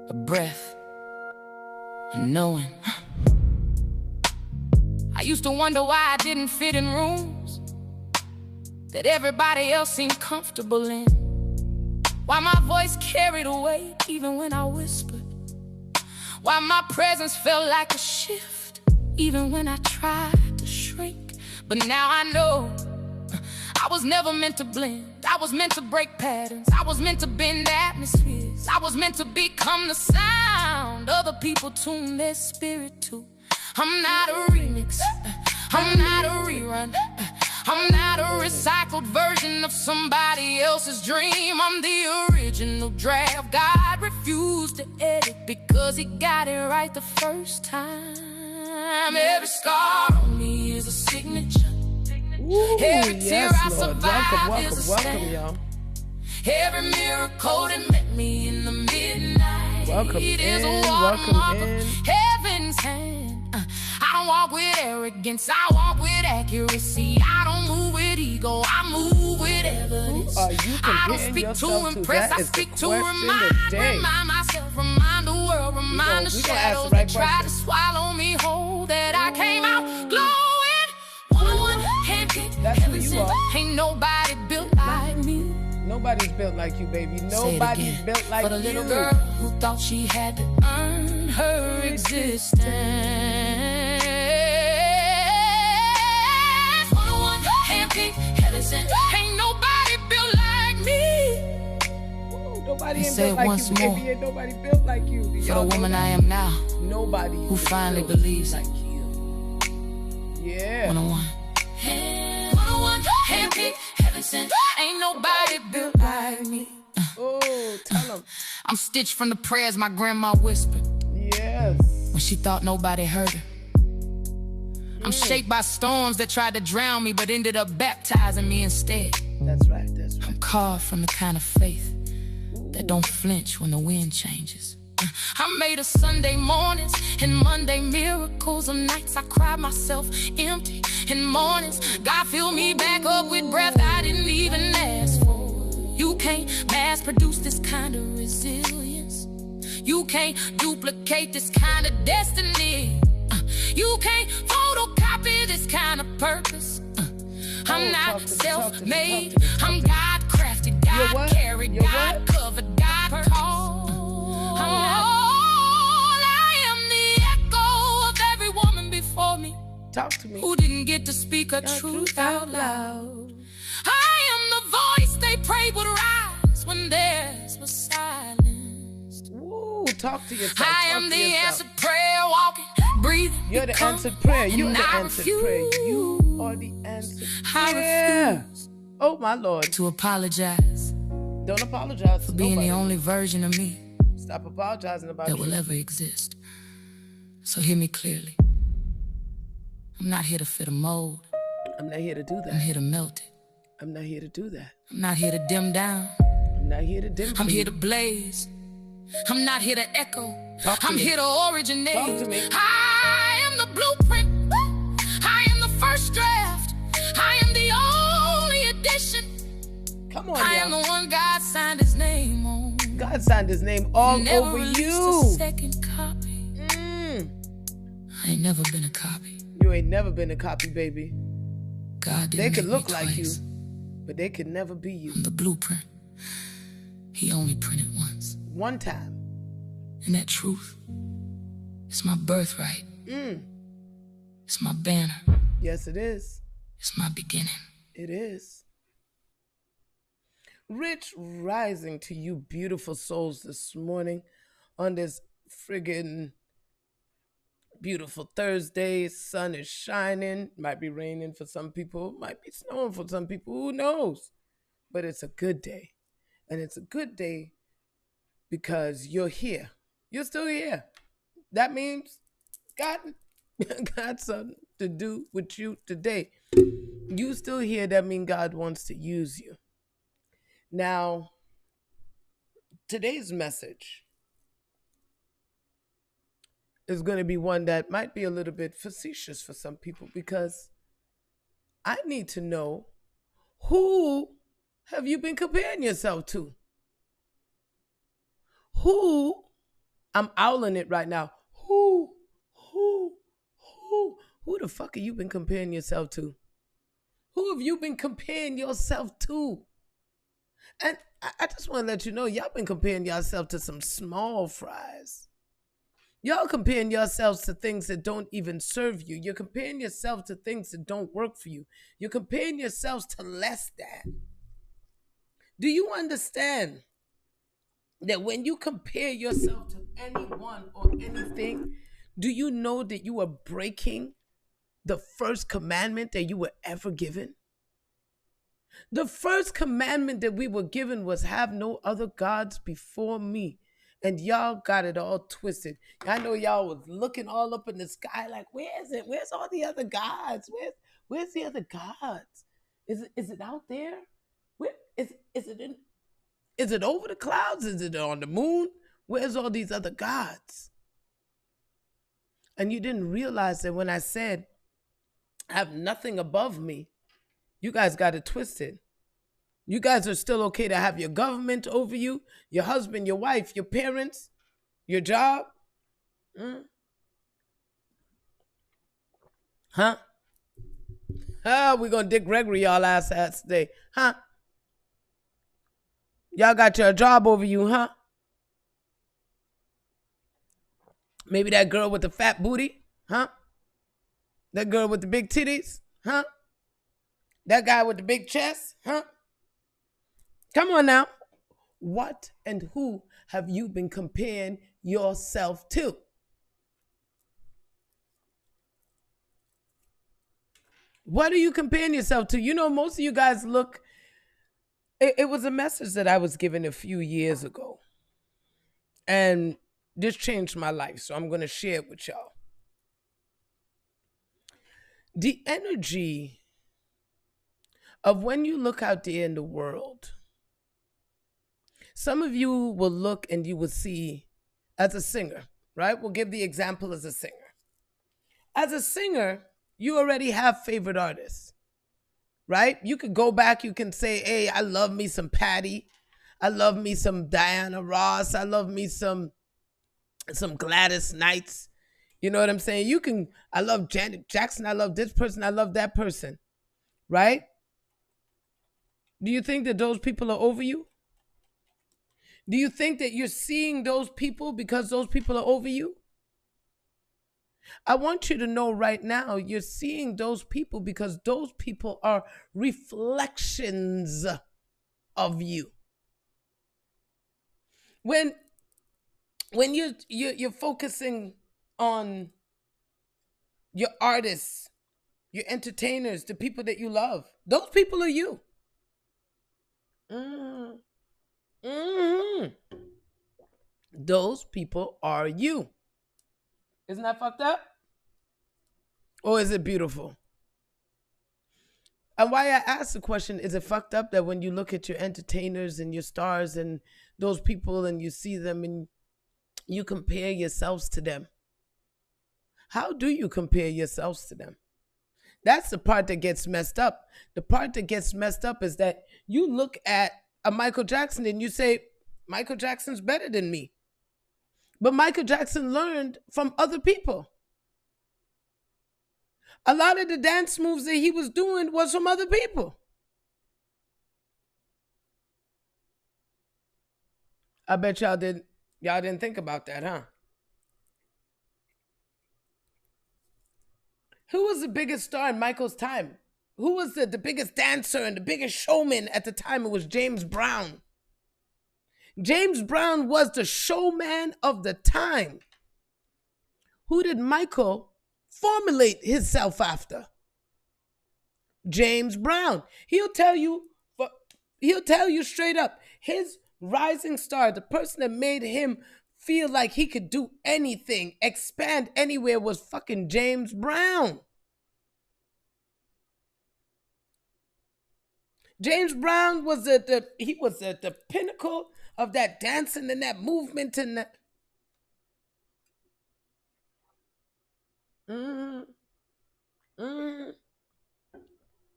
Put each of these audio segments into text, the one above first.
a breath, a knowing. I used to wonder why I didn't fit in rooms that everybody else seemed comfortable in. Why my voice carried a weight even when I whispered. Why my presence felt like a shift even when I tried to shrink. But now I know I was never meant to blend. I was meant to break patterns. I was meant to bend atmospheres. I was meant to become the sound other people tune their spirit to. I'm not a remix, I'm not a rerun, I'm not a recycled version of somebody else's dream. I'm the original draft God refused to edit because he got it right the first time. Every scar on me is a signature. Ooh, Every tear I survived is a welcome, stand. y'all. Every miracle that met me in the midnight Welcome is a in, watermark welcome of in. heaven's hand. I don't walk with arrogance, I walk with accuracy. I don't move with ego, I move with evidence. Who are you I don't comparing speak yourself to to? impress, That I is the speak to question remind today. myself, remind the world, remind the we gonna ask the shadows right that try to question. swallow me whole, that I came out glowing. One handpicked, That's who heaven you sent. are. Ain't nobody built like me. Nobody's built like you, baby. Say it Nobody's again. built like For the you. little girl who thought she had to earn her existence. One handpicked, heaven sent. Ain't nobody built like me. Ooh, nobody And ain't say built it like once you, more. baby. Ain't nobody built like you. Do For the y'all know woman that? I am now, Nobody who is finally built believes like you. Yeah. 101. One handpicked, heaven sent. Ain't nobody built like me. Oh, tell them. I'm stitched from the prayers my grandma whispered Yes. when she thought nobody heard her. I'm shaped by storms that tried to drown me but ended up baptizing me instead. That's right. That's right. I'm carved from the kind of faith that don't flinch when the wind changes. I'm made of Sunday mornings and Monday miracles, of nights I cried myself empty, and mornings God filled me back up with breath I didn't even ask for. You can't mass produce this kind of resilience. You can't duplicate this kind of destiny. You can't photocopy this kind of purpose. I'm not self-made. I'm God-crafted, God-carried, God-covered, God-called. I am the echo of every woman before me. Talk to me. Who didn't get to speak her truth out loud. I am the voice they prayed would rise when theirs was silenced. Ooh, talk to yourself. I am the answered prayer, walking, breathing. You're the answered prayer. You're the answered prayer. You are the answered prayer. I refuse Oh, my Lord. to apologize Don't apologize for to being nobody. the only version of me Stop apologizing about that you. will ever exist. So hear me clearly. I'm not here to fit a mold. I'm not here to do I'm that. here to melt it. I'm not here to do that. I'm not here to dim down. I'm not here to dim for I'm you. here to blaze. I'm not here to echo. Talk to I'm me. here to originate. Talk to me. I am the blueprint. I am the first draft. I am the only edition. Come on, I am y'all. the one God signed his name on. God signed his name all Never over released you. a second copy. I ain't never been a copy. You ain't never been a copy, baby. God didn't They could make look me like you, twice. but they could never be you. I'm the blueprint. He only printed once. One time. And that truth, it's my birthright. It's my banner. Yes, it is. It's my beginning. It is. Rich rising to you beautiful souls this morning on this friggin' beautiful Thursday. Sun is shining. Might be raining for some people. Might be snowing for some people. Who knows? But it's a good day. And it's a good day because you're here. You're still here. That means God got something to do with you today. You still here, that means God wants to use you. Now, today's message is going to be one that might be a little bit facetious for some people, because I need to know, who have you been comparing yourself to? Who I'm owling it right now. Who, who, who the fuck have you been comparing yourself to? Who have you been comparing yourself to? And I just want to let you know, y'all been comparing yourself to some small fries. Y'all comparing yourselves to things that don't even serve you. You're comparing yourself to things that don't work for you. You're comparing yourselves to less than. Do you understand that when you compare yourself to anyone or anything, do you know that you are breaking the first commandment that you were ever given? The first commandment that we were given was have no other gods before me. And y'all got it all twisted. I know y'all was looking all up in the sky like, where is it? Where's all the other gods? Where's the other gods? Is it out there? Where is it over the clouds? Is it on the moon? Where's all these other gods? And you didn't realize that when I said I have nothing above me, you guys got it twisted. You guys are still okay to have your government over you, your husband, your wife, your parents, your job. Huh? We're going to Dick Gregory y'all ass today. Huh? Y'all got your job over you, huh? Maybe that girl with the fat booty, huh? That girl with the big titties, huh? That guy with the big chest, huh? Come on now. What and who have you been comparing yourself to? What are you comparing yourself to? You know, most of you guys look. It was a message that I was given a few years ago. And this changed my life. So I'm going to share it with y'all. The energy of when you look out there in the world, some of you will look and you will see as a singer, right? We'll give the example as a singer. As a singer, you already have favorite artists, right? You could go back, you can say, hey, I love me some Patty. I love me some Diana Ross. I love me some Gladys Knights. You know what I'm saying? I love Janet Jackson. I love this person. I love that person, right? Do you think that those people are over you? Do you think that you're seeing those people because those people are over you? I want you to know right now, you're seeing those people because those people are reflections of you. When you're focusing on your artists, your entertainers, the people that you love, those people are you. Those people are you. Isn't that fucked up? Or is it beautiful? And why I ask the question, is it fucked up that when you look at your entertainers and your stars and those people and you see them and you compare yourselves to them? How do you compare yourselves to them? That's the part that gets messed up. The part that gets messed up is that you look at a Michael Jackson and you say, Michael Jackson's better than me. But Michael Jackson learned from other people. A lot of the dance moves that he was doing was from other people. I bet y'all didn't think about that, huh? Who was the biggest star in Michael's time? Who was the biggest dancer and the biggest showman at the time? It was James Brown. James Brown was the showman of the time. Who did Michael formulate himself after? James Brown. He'll tell you straight up, his rising star, the person that made him feel like he could do anything, expand anywhere, was fucking James Brown. James Brown was the pinnacle of that dancing and that movement and that.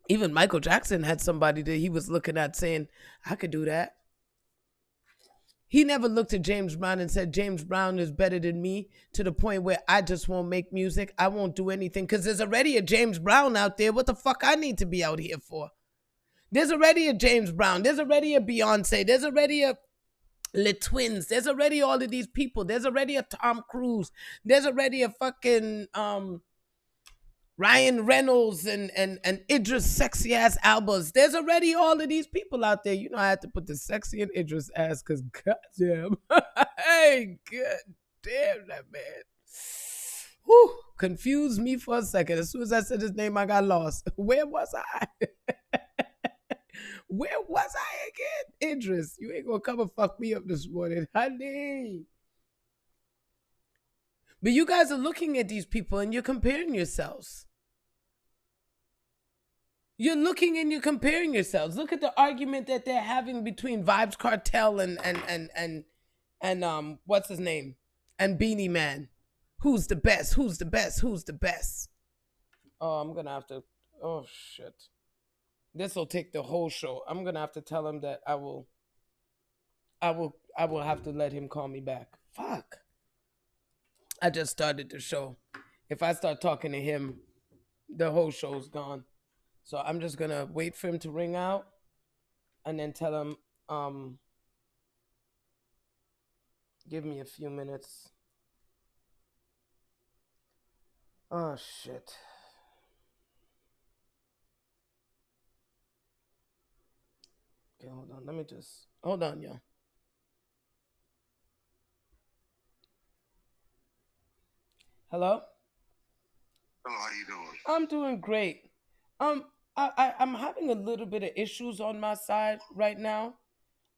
Even Michael Jackson had somebody that he was looking at saying, I could do that. He never looked at James Brown and said, James Brown is better than me, to the point where I just won't make music. I won't do anything because there's already a James Brown out there. What the fuck I need to be out here for? There's already a James Brown. There's already a Beyonce. There's already a Le Twins. There's already all of these people. There's already a Tom Cruise. There's already a fucking Ryan Reynolds and Idris sexy ass Albas. There's already all of these people out there. You know, I had to put the sexy and Idris ass because goddamn, hey, goddamn that man. Whew, confused me for a second. As soon as I said his name, I got lost. Where was I? Where was I again? Idris, you ain't gonna come and fuck me up this morning, honey. But you guys are looking at these people and you're comparing yourselves. You're looking and you're comparing yourselves. Look at the argument that they're having between Vibes Cartel and what's his name? And Beanie Man. Who's the best? Who's the best? Who's the best? Oh, I'm gonna have to. Oh shit. This will take the whole show. I'm gonna have to tell him that I will have to let him call me back. Fuck. I just started the show. If I start talking to him, the whole show's gone. So I'm just gonna wait for him to ring out and then tell him, give me a few minutes. Oh shit. Okay, hold on. Let me just hold on, y'all. Hello? Hello, how you doing? I'm doing great. I'm having a little bit of issues on my side right now.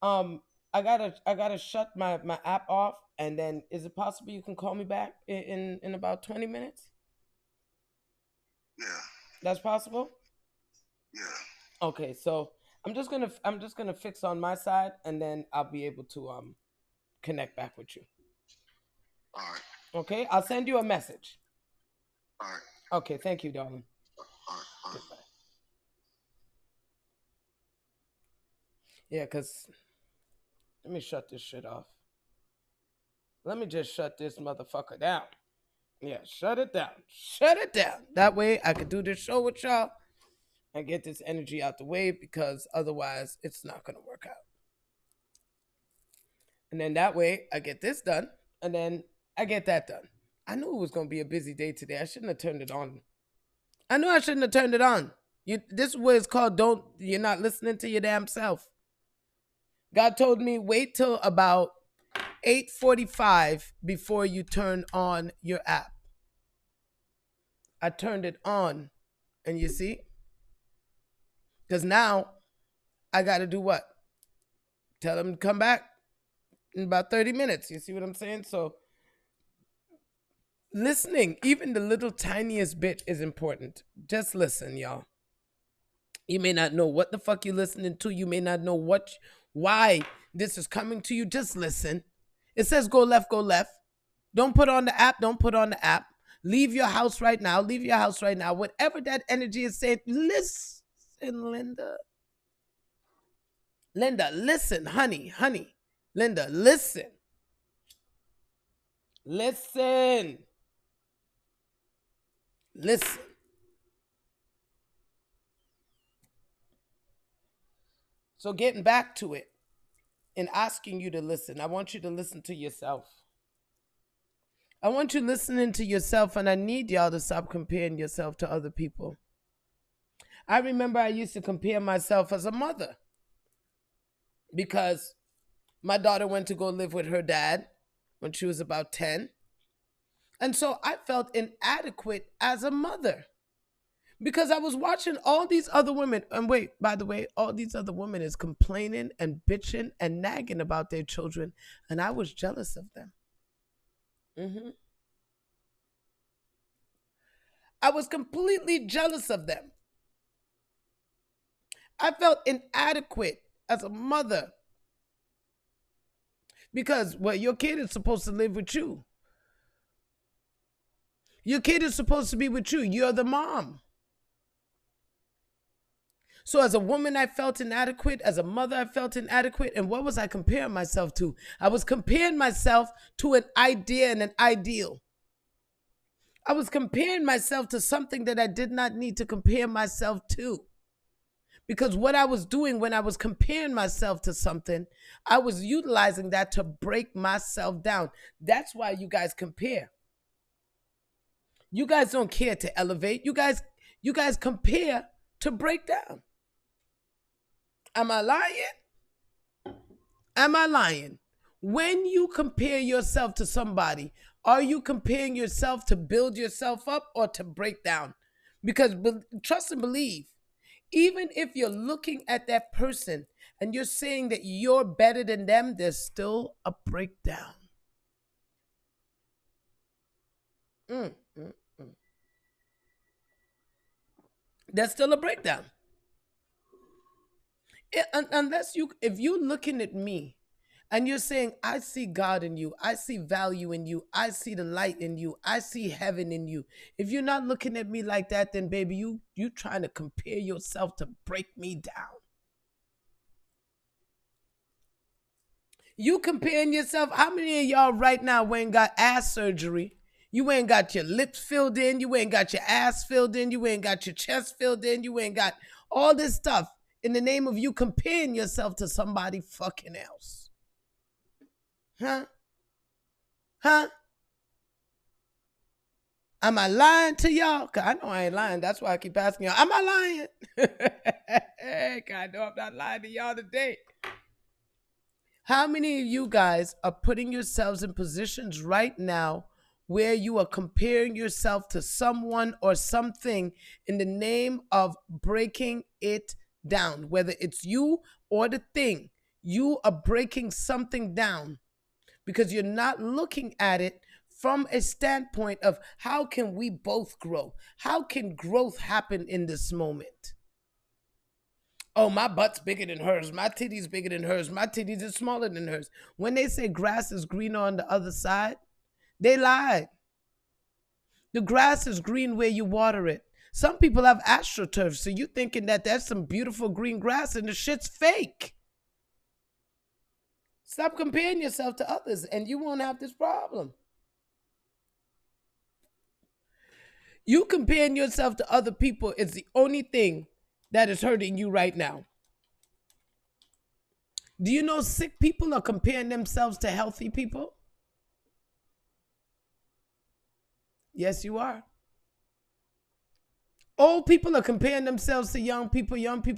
I gotta shut my app off, and then is it possible you can call me back in about 20 minutes? Yeah. That's possible? Yeah. Okay, so I'm just gonna fix on my side, and then I'll be able to connect back with you. All right. Okay, I'll send you a message. All right. Okay, thank you, darling. All right. All right. Goodbye. Yeah, cause let me shut this shit off. Let me just shut this motherfucker down. Yeah, shut it down. Shut it down. That way I could do this show with y'all and get this energy out the way, because otherwise it's not going to work out. And then that way I get this done, and then I get that done. I knew it was going to be a busy day today. I shouldn't have turned it on. I knew I shouldn't have turned it on. This is what it's called, you're not listening to your damn self. God told me wait till about 8:45 before you turn on your app. I turned it on, and you see? Because now I got to do what? Tell them to come back in about 30 minutes. You see what I'm saying? So listening, even the little tiniest bit, is important. Just listen, y'all. You may not know what the fuck you're listening to. You may not know why this is coming to you. Just listen. It says go left, go left. Don't put on the app. Don't put on the app. Leave your house right now. Leave your house right now. Whatever that energy is saying, listen, Linda. Linda, listen, honey. Linda, listen. Listen. So getting back to it and asking you to listen, I want you to listen to yourself. I want you listening to yourself, and I need y'all to stop comparing yourself to other people. I remember I used to compare myself as a mother because my daughter went to go live with her dad when she was about 10. And so I felt inadequate as a mother because I was watching all these other women. And wait, by the way, all these other women is complaining and bitching and nagging about their children. And I was jealous of them. I was completely jealous of them. I felt inadequate as a mother because, well, your kid is supposed to live with you. Your kid is supposed to be with you. You're the mom. So as a woman, I felt inadequate. As a mother, I felt inadequate. And what was I comparing myself to? I was comparing myself to an idea and an ideal. I was comparing myself to something that I did not need to compare myself to. Because what I was doing when I was comparing myself to something, I was utilizing that to break myself down. That's why you guys compare. You guys don't care to elevate. You guys compare to break down. Am I lying? Am I lying? When you compare yourself to somebody, are you comparing yourself to build yourself up or to break down? Because trust and believe, even if you're looking at that person and you're saying that you're better than them, there's still a breakdown. There's still a breakdown. If you're looking at me and you're saying, I see God in you, I see value in you, I see the light in you, I see heaven in you. If you're not looking at me like that, then baby, you trying to compare yourself to break me down. You comparing yourself. How many of y'all right now ain't got ass surgery? You ain't got your lips filled in. You ain't got your ass filled in. You ain't got your chest filled in. You ain't got all this stuff in the name of you comparing yourself to somebody fucking else. Huh? Huh? Am I lying to y'all? Because I know I ain't lying. That's why I keep asking y'all, am I lying? Hey, I know I'm not lying to y'all today. How many of you guys are putting yourselves in positions right now where you are comparing yourself to someone or something in the name of breaking it down? Whether it's you or the thing, you are breaking something down because you're not looking at it from a standpoint of how can we both grow? How can growth happen in this moment? Oh, my butt's bigger than hers. My titty's bigger than hers. My titties are smaller than hers. When they say grass is greener on the other side, they lied. The grass is green where you water it. Some people have astroturf, so you thinking that that's some beautiful green grass and the shit's fake. Stop comparing yourself to others and you won't have this problem. You comparing yourself to other people is the only thing that is hurting you right now. Do you know sick people are comparing themselves to healthy people? Yes, you are. Old people are comparing themselves to young people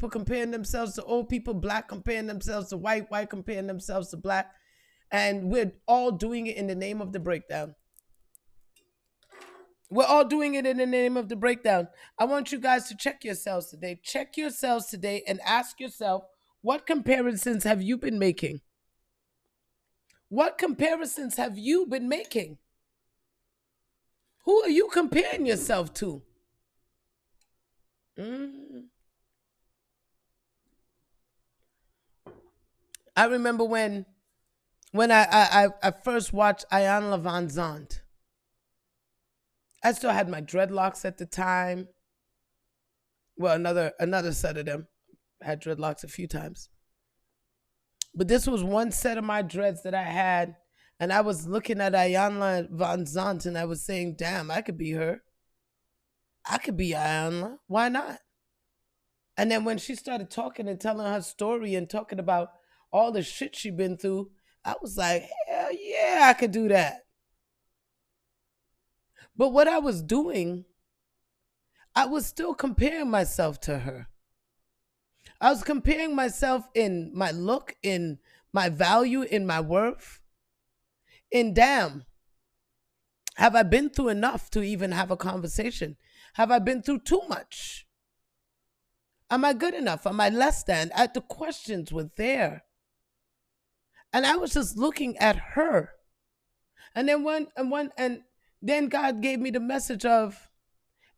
comparing themselves to old people, black comparing themselves to white comparing themselves to black. And we're all doing it in the name of the breakdown. We're all doing it in the name of the breakdown. I want you guys to check yourselves today. Check yourselves today and ask yourself, what comparisons have you been making? What comparisons have you been making? Who are you comparing yourself to? I remember when I first watched Iyanla Van Zandt. I still had my dreadlocks at the time. Well, another set of them. I had dreadlocks a few times. But this was one set of my dreads that I had. And I was looking at Iyanla Van Zandt and I was saying, damn, I could be her. I could be Iyanla. Why not? And then when she started talking and telling her story and talking about all the shit she'd been through, I was like, hell yeah, I could do that. But what I was doing, I was still comparing myself to her. I was comparing myself in my look, in my value, in my worth. And damn, have I been through enough to even have a conversation? Have I been through too much? Am I good enough? Am I less than? The questions were there. And I was just looking at her. And then God gave me the message of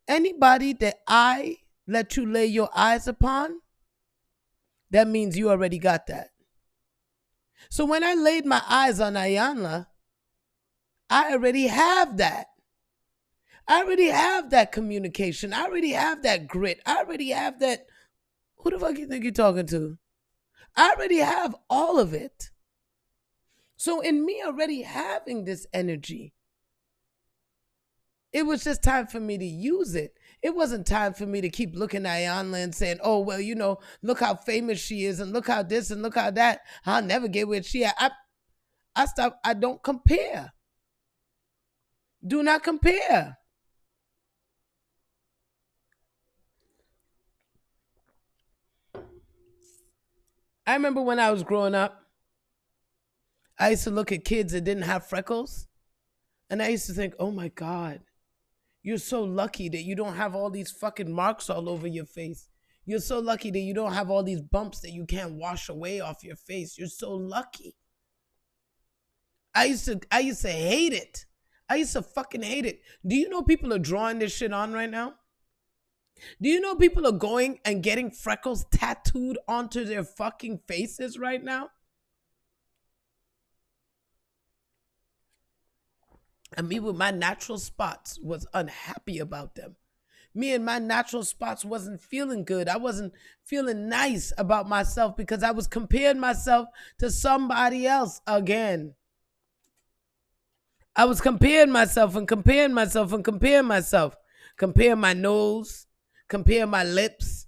anybody that I let you lay your eyes upon, that means you already got that. So when I laid my eyes on Iyanla, I already have that. I already have that communication. I already have that grit. I already have that Who the fuck you think you're talking to? I already have all of it. So in me already having this energy, it was just time for me to use it. It wasn't time for me to keep looking at Ayanla and saying, oh, well, look how famous she is and look how this and look how that. I'll never get where she at. I stop. I don't compare. Do not compare. I remember when I was growing up, I used to look at kids that didn't have freckles. And I used to think, oh my God, you're so lucky that you don't have all these fucking marks all over your face. You're so lucky that you don't have all these bumps that you can't wash away off your face. You're so lucky. I used to hate it. I used to fucking hate it. Do you know people are drawing this shit on right now? Do you know people are going and getting freckles tattooed onto their fucking faces right now? And me with my natural spots was unhappy about them. Me and my natural spots wasn't feeling good. I wasn't feeling nice about myself because I was comparing myself to somebody else again. I was comparing myself and comparing myself and comparing myself. Comparing my nose, comparing my lips.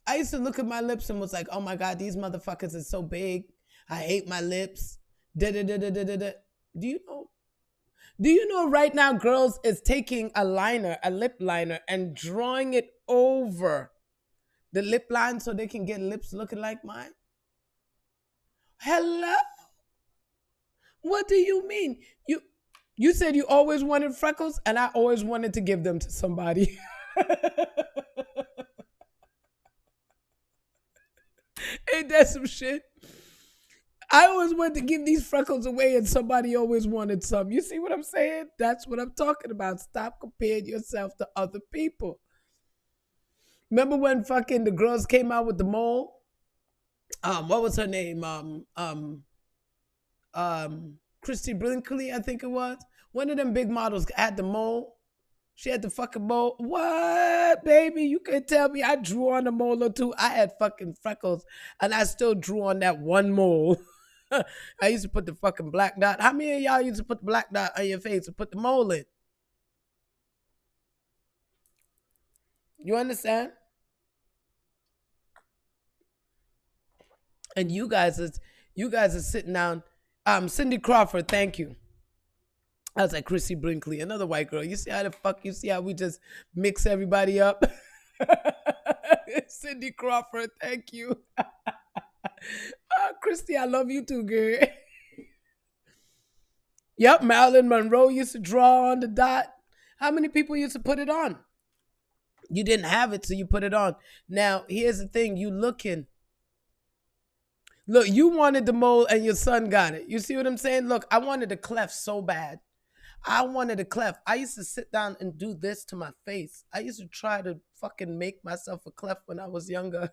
I used to look at my lips and was like, oh my God, these motherfuckers are so big. I hate my lips. Da da da da da da. Do you know right now girls is taking a lip liner, and drawing it over the lip line so they can get lips looking like mine? Hello? What do you mean? You said you always wanted freckles, and I always wanted to give them to somebody. Ain't that some shit? I always wanted to give these freckles away, and somebody always wanted some. You see what I'm saying? That's what I'm talking about. Stop comparing yourself to other people. Remember when fucking the girls came out with the mole? What was her name? Christy Brinkley, I think it was. One of them big models had the mole. She had the fucking mole. What, baby? You can tell me I drew on a mole or two. I had fucking freckles, and I still drew on that one mole. I used to put the fucking black dot. How many of y'all used to put the black dot on your face and put the mole in? You understand? And you guys are sitting down. Cindy Crawford, thank you. I was like, Chrissy Brinkley, another white girl. You see how we just mix everybody up? Cindy Crawford, thank you. Christy, I love you too, girl. Yep, Marilyn Monroe used to draw on the dot. How many people used to put it on? You didn't have it, so you put it on. Now, here's the thing. Look, you wanted the mole and your son got it. You see what I'm saying? Look, I wanted a cleft so bad. I wanted a cleft. I used to sit down and do this to my face. I used to try to fucking make myself a cleft when I was younger.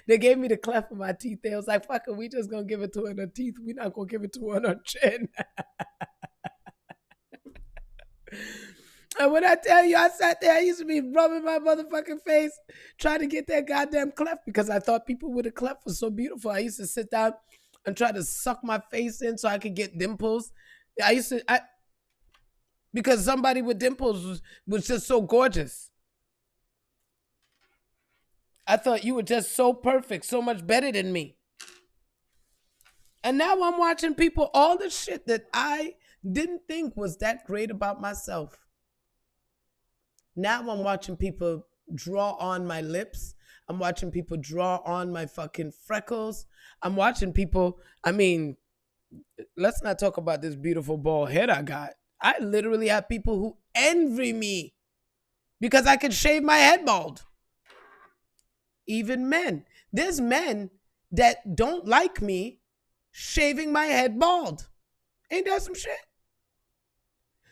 They gave me the cleft for my teeth. They was like, fuck it, we just gonna give it to her in her teeth. We're not gonna give it to her on her chin. And when I tell you, I sat there, I used to be rubbing my motherfucking face, trying to get that goddamn cleft because I thought people with a cleft was so beautiful. I used to sit down and try to suck my face in so I could get dimples. Because somebody with dimples was just so gorgeous. I thought you were just so perfect, so much better than me. And now I'm watching people, all the shit that I didn't think was that great about myself. Now I'm watching people draw on my lips. I'm watching people draw on my fucking freckles. I'm watching people, let's not talk about this beautiful bald head I got. I literally have people who envy me because I can shave my head bald. Even men. There's men that don't like me shaving my head bald. Ain't that some shit?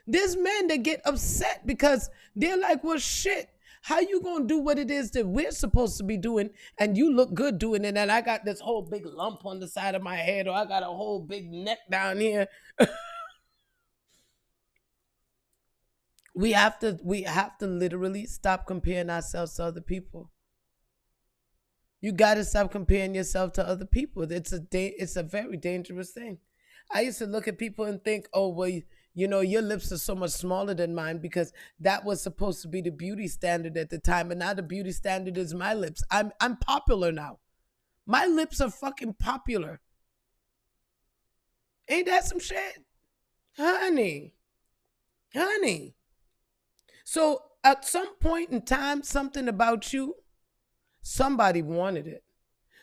There's men that get upset because they're like, well, shit, how you gonna do what it is that we're supposed to be doing and you look good doing it and I got this whole big lump on the side of my head or I got a whole big neck down here. We have to literally stop comparing ourselves to other people. You got to stop comparing yourself to other people. It's a very dangerous thing. I used to look at people and think, oh, well, your lips are so much smaller than mine because that was supposed to be the beauty standard at the time. And now the beauty standard is my lips. I'm popular now. My lips are fucking popular. Ain't that some shit? Honey. So at some point in time, something about you, somebody wanted it.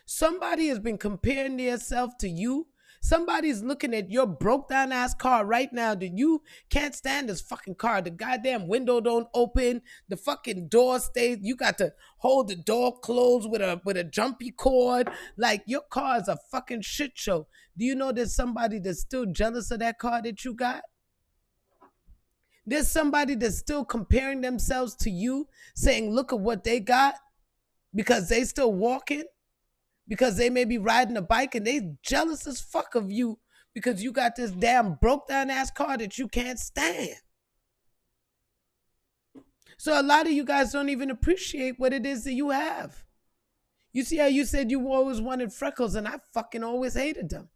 Somebody has been comparing themselves to you. Somebody's looking at your broke down ass car right now that you can't stand this fucking car. The goddamn window don't open. The fucking door stays. You got to hold the door closed with a jumpy cord. Like, your car is a fucking shit show. Do you know there's somebody that's still jealous of that car that you got? There's somebody that's still comparing themselves to you, saying, look at what they got, because they still walking, because they may be riding a bike, and they jealous as fuck of you because you got this damn broke down ass car that you can't stand. So a lot of you guys don't even appreciate what it is that you have. You see how you said you always wanted freckles, and I fucking always hated them.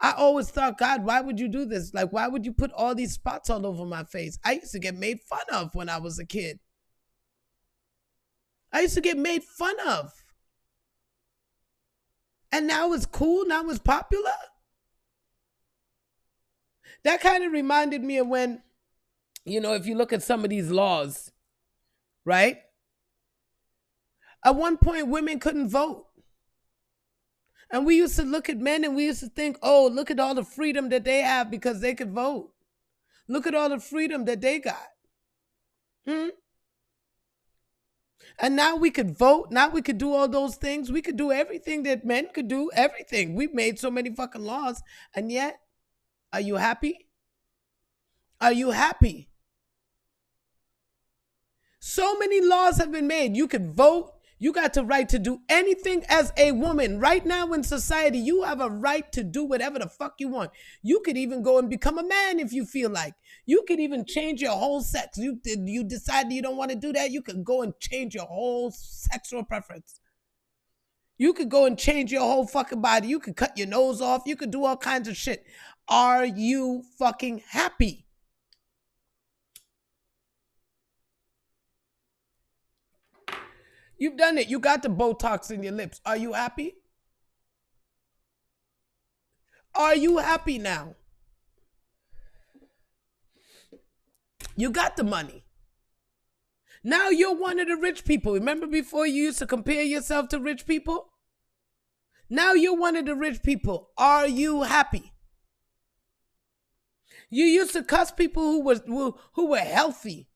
I always thought, God, why would you do this? Like, why would you put all these spots all over my face? I used to get made fun of when I was a kid. I used to get made fun of. And now it's cool, now it's popular. That kind of reminded me of when, if you look at some of these laws, right? At one point, women couldn't vote. And we used to look at men and we used to think, oh, look at all the freedom that they have because they could vote. Look at all the freedom that they got. And now we could vote. Now we could do all those things. We could do everything that men could do. Everything. We've made so many fucking laws. And yet, are you happy? Are you happy? So many laws have been made. You could vote. You got the right to do anything as a woman. Right now in society, you have a right to do whatever the fuck you want. You could even go and become a man if you feel like. You could even change your whole sex. You decide you don't want to do that, you could go and change your whole sexual preference. You could go and change your whole fucking body. You could cut your nose off. You could do all kinds of shit. Are you fucking happy? You've done it. You got the Botox in your lips. Are you happy? Are you happy now? You got the money. Now you're one of the rich people. Remember before you used to compare yourself to rich people? Now you're one of the rich people. Are you happy? You used to cuss people who were healthy.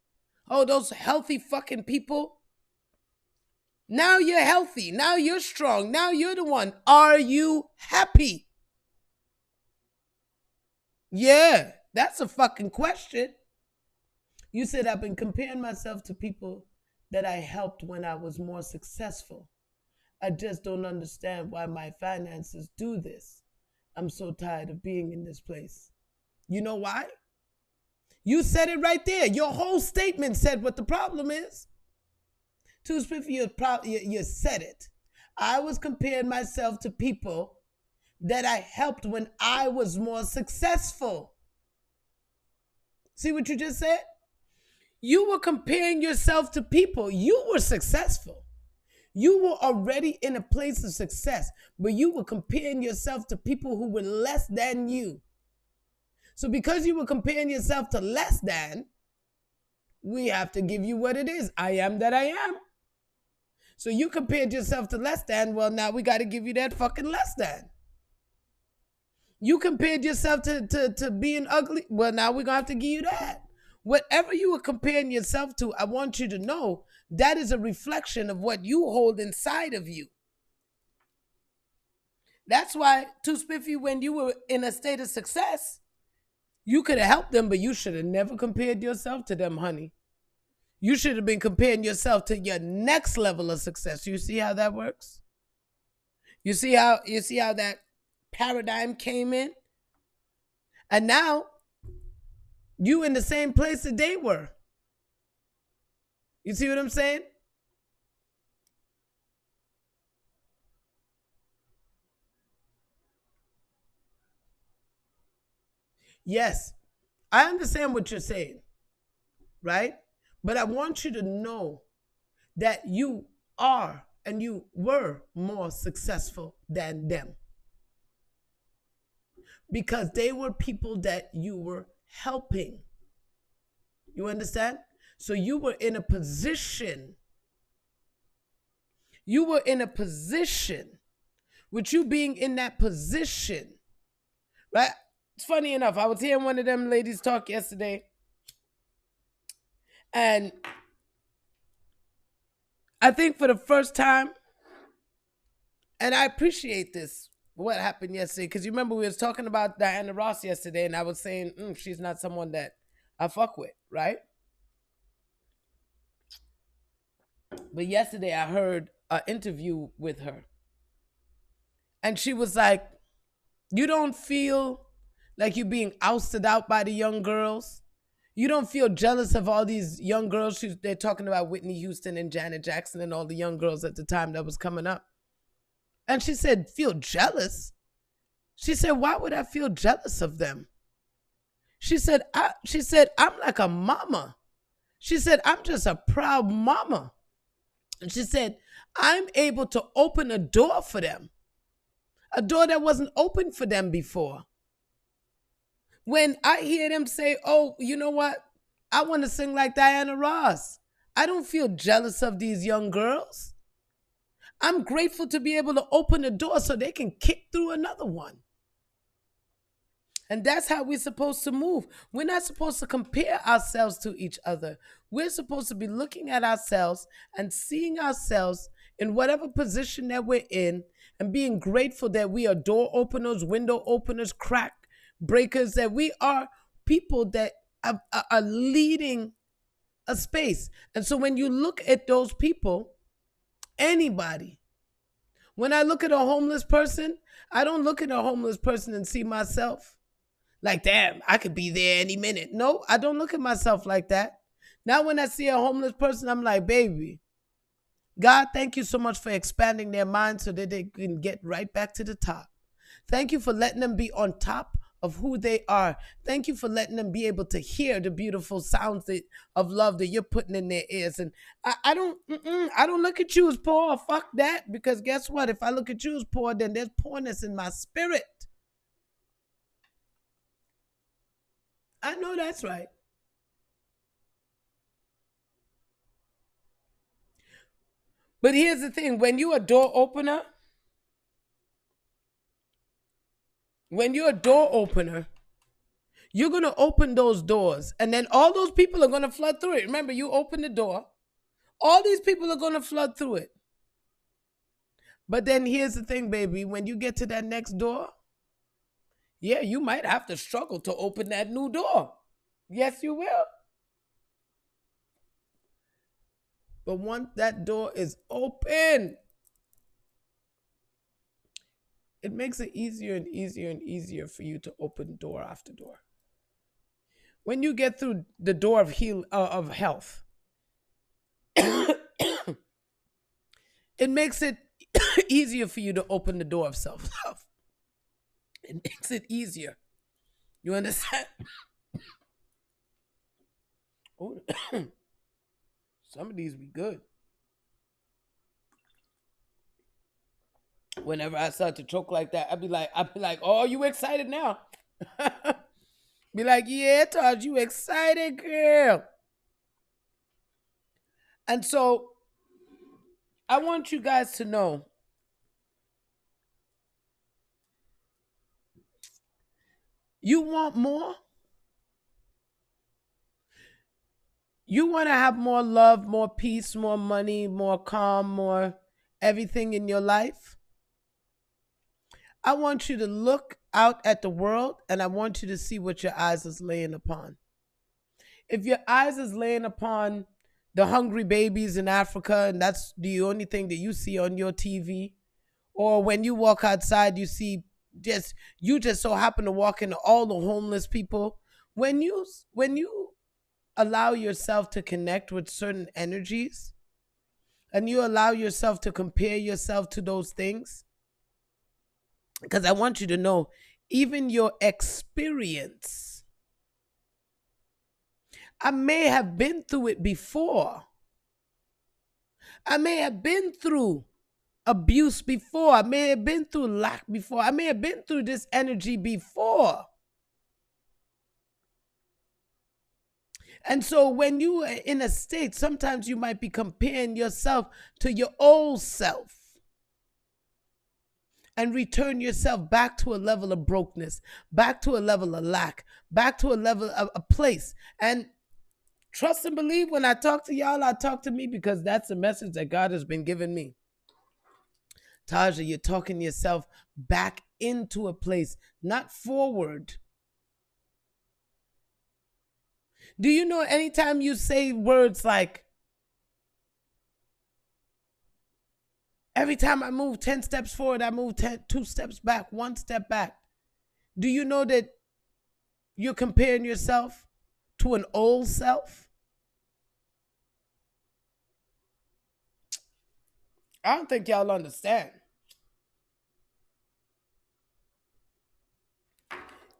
Oh, those healthy fucking people. Now you're healthy. Now you're strong. Now you're the one. Are you happy? Yeah, that's a fucking question. You said I've been comparing myself to people that I helped when I was more successful. I just don't understand why my finances do this. I'm so tired of being in this place. You know why? You said it right there. Your whole statement said what the problem is. Too Spiffy, you said it. I was comparing myself to people that I helped when I was more successful. See what you just said? You were comparing yourself to people. You were successful. You were already in a place of success, but you were comparing yourself to people who were less than you. So because you were comparing yourself to less than, we have to give you what it is. I am that I am. So you compared yourself to less than, well, now we got to give you that fucking less than. You compared yourself to being ugly, well, now we're going to have to give you that. Whatever you were comparing yourself to, I want you to know that is a reflection of what you hold inside of you. That's why, Too Spiffy, when you were in a state of success, you could have helped them, but you should have never compared yourself to them, honey. You should have been comparing yourself to your next level of success. You see how that works? You see how that paradigm came in? And now you in the same place that they were. You see what I'm saying? Yes, I understand what you're saying, right? But I want you to know that you are and you were more successful than them because they were people that you were helping. You understand? So you were in a position. You were in a position. With you being in that position, right? It's funny enough. I was hearing one of them ladies talk yesterday, and I think for the first time, and I appreciate this, what happened yesterday, because you remember we was talking about Diana Ross yesterday, and I was saying she's not someone that I fuck with, right? But yesterday I heard an interview with her, and she was like, you don't feel like you're being ousted out by the young girls? You don't feel jealous of all these young girls? They're talking about Whitney Houston and Janet Jackson and all the young girls at the time that was coming up. And she said, feel jealous? She said, why would I feel jealous of them? She said, I'm like a mama. She said, I'm just a proud mama. And she said, I'm able to open a door for them, a door that wasn't open for them before. When I hear them say, oh, you know what? I want to sing like Diana Ross. I don't feel jealous of these young girls. I'm grateful to be able to open a door so they can kick through another one. And that's how we're supposed to move. We're not supposed to compare ourselves to each other. We're supposed to be looking at ourselves and seeing ourselves in whatever position that we're in and being grateful that we are door openers, window openers, crack breakers, that we are people that are leading a space. And so when you look at those people, anybody, when I look at a homeless person, I don't look at a homeless person and see myself like, damn, I could be there any minute. No, I don't look at myself like that. Now when I see a homeless person, I'm like, baby, God, thank you so much for expanding their mind so that they can get right back to the top. Thank you for letting them be on top of who they are. Thank you for letting them be able to hear the beautiful sounds of love that you're putting in their ears. And I don't look at you as poor. Fuck that. Because guess what? If I look at you as poor, then there's poorness in my spirit. I know that's right. But here's the thing. When you're a door opener, you're going to open those doors. And then all those people are going to flood through it. Remember, you open the door. All these people are going to flood through it. But then here's the thing, baby. When you get to that next door, yeah, you might have to struggle to open that new door. Yes, you will. But once that door is open, it makes it easier and easier and easier for you to open door after door. When you get through the door of health, it makes it easier for you to open the door of self-love. It makes it easier. You understand? Oh, some of these be good. Whenever I start to choke like that, I'd be like, oh, you excited now? Be like, yeah, Taj, you excited, girl. And so I want you guys to know, you want more? You want to have more love, more peace, more money, more calm, more everything in your life? I want you to look out at the world and I want you to see what your eyes is laying upon. If your eyes is laying upon the hungry babies in Africa and that's the only thing that you see on your TV, or when you walk outside you see you just so happen to walk into all the homeless people, when you allow yourself to connect with certain energies and you allow yourself to compare yourself to those things, because I want you to know, even your experience, I may have been through it before. I may have been through abuse before. I may have been through lack before. I may have been through this energy before. And so when you are in a state, sometimes you might be comparing yourself to your old self and return yourself back to a level of brokenness, back to a level of lack, back to a level of a place. And trust and believe, when I talk to y'all, I talk to me because that's the message that God has been giving me. Taja, you're talking yourself back into a place, not forward. Do you know anytime you say words like, every time I move 10 steps forward, I move 2 steps back, 1 step back. Do you know that you're comparing yourself to an old self? I don't think y'all understand.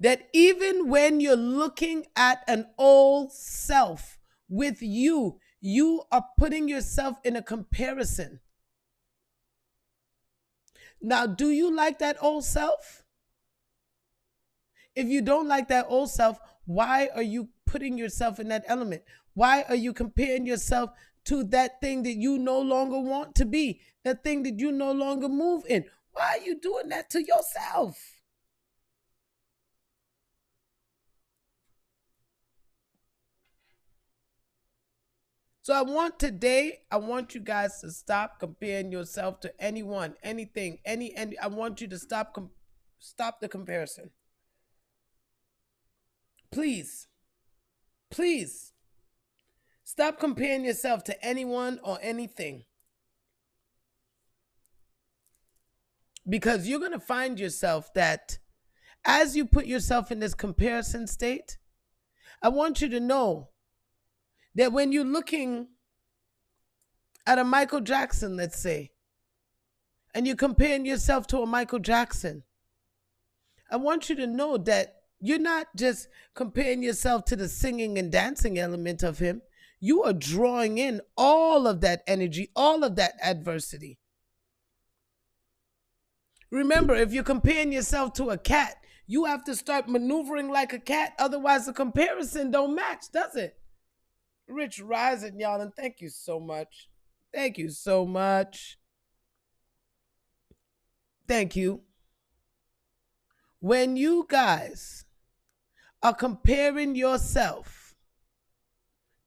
That even when you're looking at an old self with you, you are putting yourself in a comparison. Now, do you like that old self? If you don't like that old self, why are you putting yourself in that element? Why are you comparing yourself to that thing that you no longer want to be, that thing that you no longer move in? Why are you doing that to yourself? So I want you guys to stop comparing yourself to anyone, anything, any. I want you to stop the comparison. Please, please, stop comparing yourself to anyone or anything. Because you're going to find yourself that as you put yourself in this comparison state, I want you to know that when you're looking at a Michael Jackson, let's say, and you're comparing yourself to a Michael Jackson, I want you to know that you're not just comparing yourself to the singing and dancing element of him. You are drawing in all of that energy, all of that adversity. Remember, if you're comparing yourself to a cat, you have to start maneuvering like a cat. Otherwise, the comparison don't match, does it? Rich Rising, y'all, and thank you so much. Thank you so much. Thank you. When you guys are comparing yourself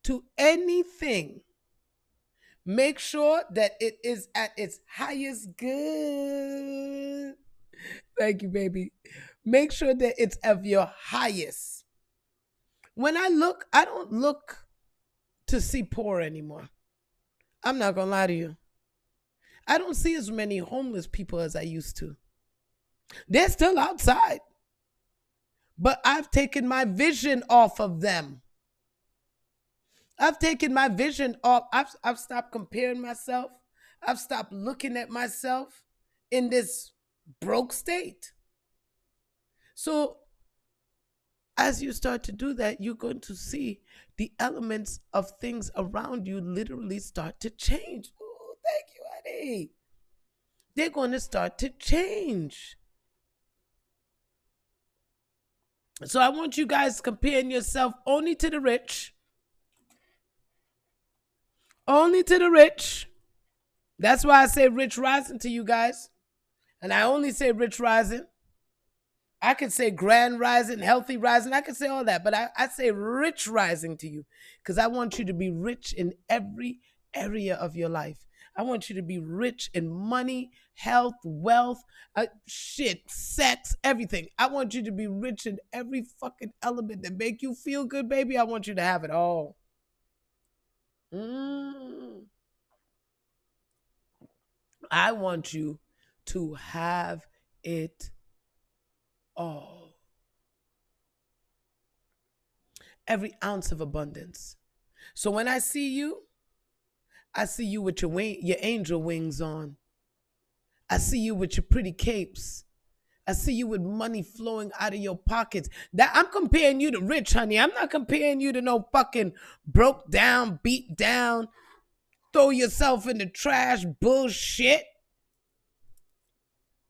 to anything, make sure that it is at its highest good. Thank you, baby. Make sure that it's of your highest. When I look, I don't look to see poor anymore. I'm not going to lie to you. I don't see as many homeless people as I used to. They're still outside. But I've taken my vision off of them. I've taken my vision off. I've stopped comparing myself. I've stopped looking at myself in this broke state. So as you start to do that, you're going to see the elements of things around you literally start to change. Oh, thank you, Eddie. They're going to start to change. So I want you guys comparing yourself only to the rich. Only to the rich. That's why I say rich rising to you guys. And I only say rich rising. I could say grand rising, healthy rising. I could say all that. But I say rich rising to you. Because I want you to be rich in every area of your life. I want you to be rich in money, health, wealth, sex, everything. I want you to be rich in every fucking element that make you feel good, baby. I want you to have it all. I want you to have it all. Every ounce of abundance. So when I see you with your angel wings on. I see you with your pretty capes. I see you with money flowing out of your pockets. That I'm comparing you to rich, honey. I'm not comparing you to no fucking broke down, beat down, throw yourself in the trash bullshit.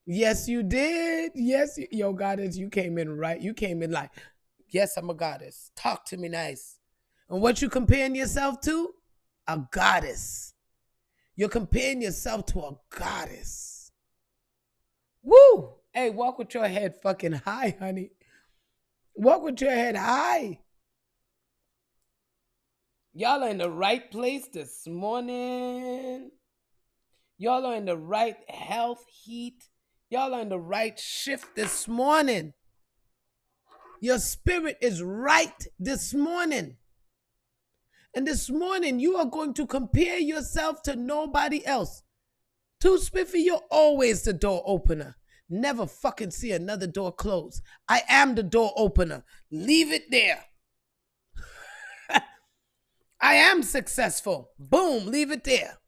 Yes, you did. Yes, yo, goddess, you came in right. You came in like, yes, I'm a goddess. Talk to me nice. And what you comparing yourself to? A goddess. You're comparing yourself to a goddess. Woo! Hey, walk with your head fucking high, honey. Walk with your head high. Y'all are in the right place this morning. Y'all are in the right health heat. Y'all are in the right shift this morning. Your spirit is right this morning. And this morning, you are going to compare yourself to nobody else. Too Spiffy, you're always the door opener. Never fucking see another door close. I am the door opener. Leave it there. I am successful. Boom, leave it there.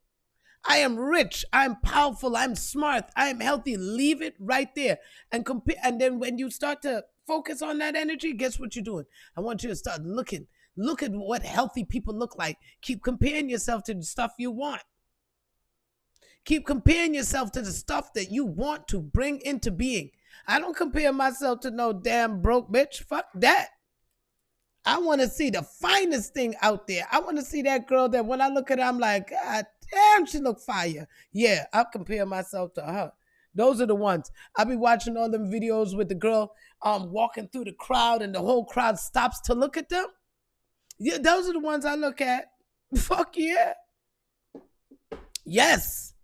I am rich. I'm powerful. I'm smart. I'm healthy. Leave it right there. And compare. And then when you start to focus on that energy, guess what you're doing? I want you to start looking. Look at what healthy people look like. Keep comparing yourself to the stuff you want. Keep comparing yourself to the stuff that you want to bring into being. I don't compare myself to no damn broke bitch. Fuck that. I want to see the finest thing out there. I want to see that girl that when I look at her, I'm like, God damn, she look fire. Yeah, I'll compare myself to her. Those are the ones. I'll be watching all them videos with the girl walking through the crowd and the whole crowd stops to look at them. Yeah, those are the ones I look at. Fuck yeah. Yes.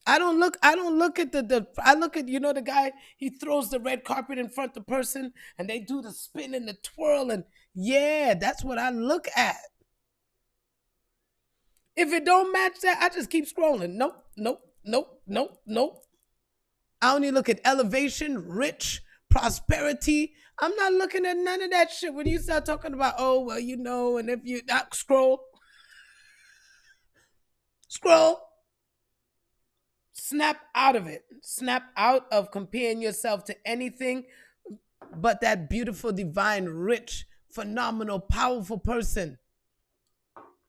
I don't look at I look at, the guy, he throws the red carpet in front of the person and they do the spin and the twirl, and yeah, that's what I look at. If it don't match that, I just keep scrolling. Nope. I only look at elevation, rich, prosperity. I'm not looking at none of that shit. When you start talking about, oh, well, and if you not scroll. Snap out of it. Snap out of comparing yourself to anything but that beautiful, divine, rich, phenomenal, powerful person.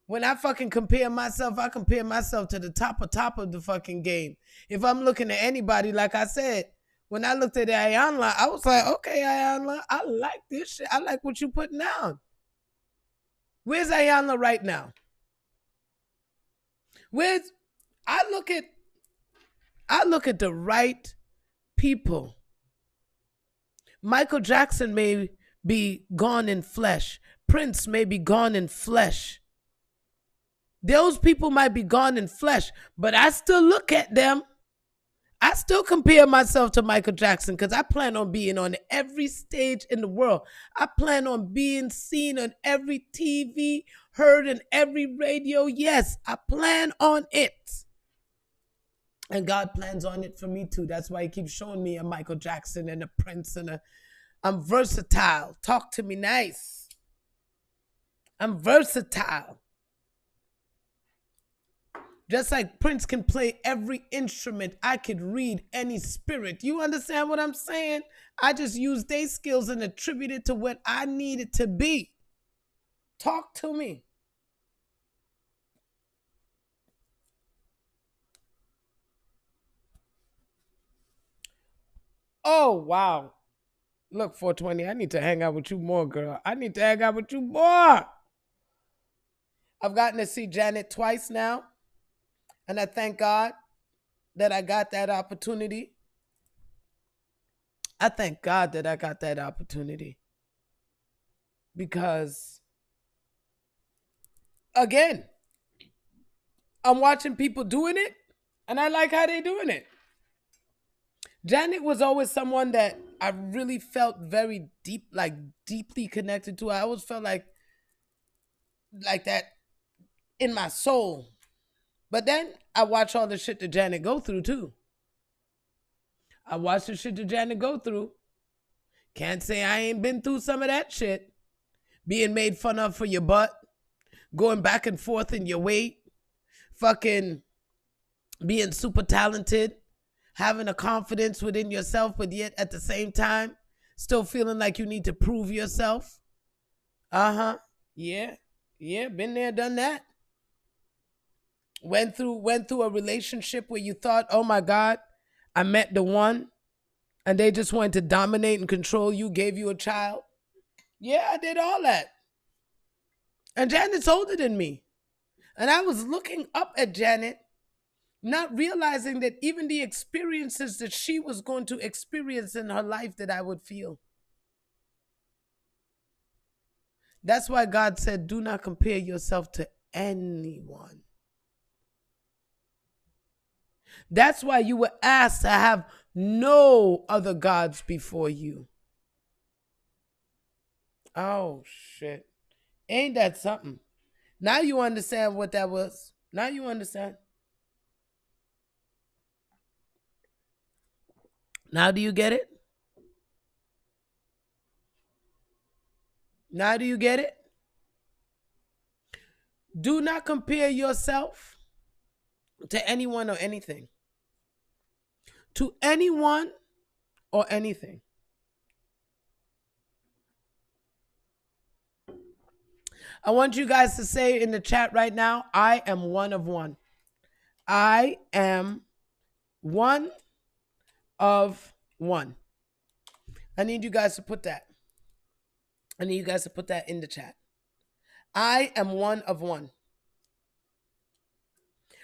When I fucking compare myself, I compare myself to the top of the fucking game. If I'm looking at anybody, like I said, when I looked at Ayanla, I was like, okay, Ayanla, I like this shit. I like what you're putting down. Where's Ayanla right now? I look at the right people. Michael Jackson may be gone in flesh. Prince may be gone in flesh. Those people might be gone in flesh, but I still look at them. I still compare myself to Michael Jackson because I plan on being on every stage in the world. I plan on being seen on every TV, heard in every radio. Yes, I plan on it. And God plans on it for me too. That's why he keeps showing me a Michael Jackson and a Prince I'm versatile. Talk to me nice. I'm versatile. Just like Prince can play every instrument, I could read any spirit. You understand what I'm saying? I just use their skills and attribute it to what I need it to be. Talk to me. Oh, wow. Look, 420, I need to hang out with you more, girl. I need to hang out with you more. I've gotten to see Janet twice now. And I thank God that I got that opportunity. I thank God that I got that opportunity. Because, again, I'm watching people doing it, and I like how they're doing it. Janet was always someone that I really felt very deeply connected to. I always felt like that in my soul. But then I watch all the shit that Janet go through too. I watch the shit that Janet go through. Can't say I ain't been through some of that shit. Being made fun of for your butt. going back and forth in your weight, fucking being super talented, having a confidence within yourself, but yet at the same time, still feeling like you need to prove yourself. Yeah. Yeah, been there, done that. Went through a relationship where you thought, oh my God, I met the one, and they just wanted to dominate and control you, gave you a child. Yeah, I did all that. And Janet's older than me. And I was looking up at Janet, not realizing that even the experiences that she was going to experience in her life that I would feel. That's why God said, do not compare yourself to anyone. That's why you were asked to have no other gods before you. Oh, shit. Ain't that something? Now you understand what that was. Now you understand. Now do you get it? Now do you get it? Do not compare yourself to anyone or anything. To anyone or anything. I want you guys to say in the chat right now, I am one of one. I am one of one. I need you guys to put that. I need you guys to put that in the chat. I am one of one.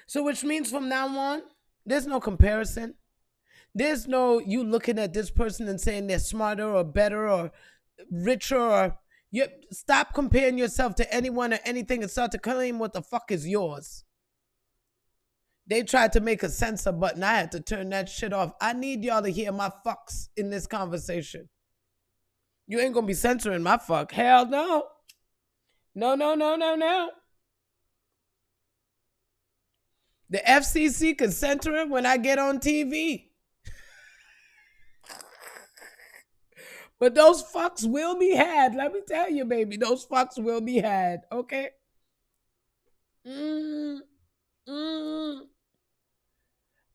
So which means from now on, there's no comparison. There's no you looking at this person and saying they're smarter or better or richer or you stop comparing yourself to anyone or anything and start to claim what the fuck is yours. They tried to make a censor button. I had to turn that shit off. I need y'all to hear my fucks in this conversation. You ain't gonna be censoring my fuck. Hell no. No, no, no, no, no. The FCC can censor it when I get on TV. But those fucks will be had. Let me tell you, baby. Those fucks will be had. Okay?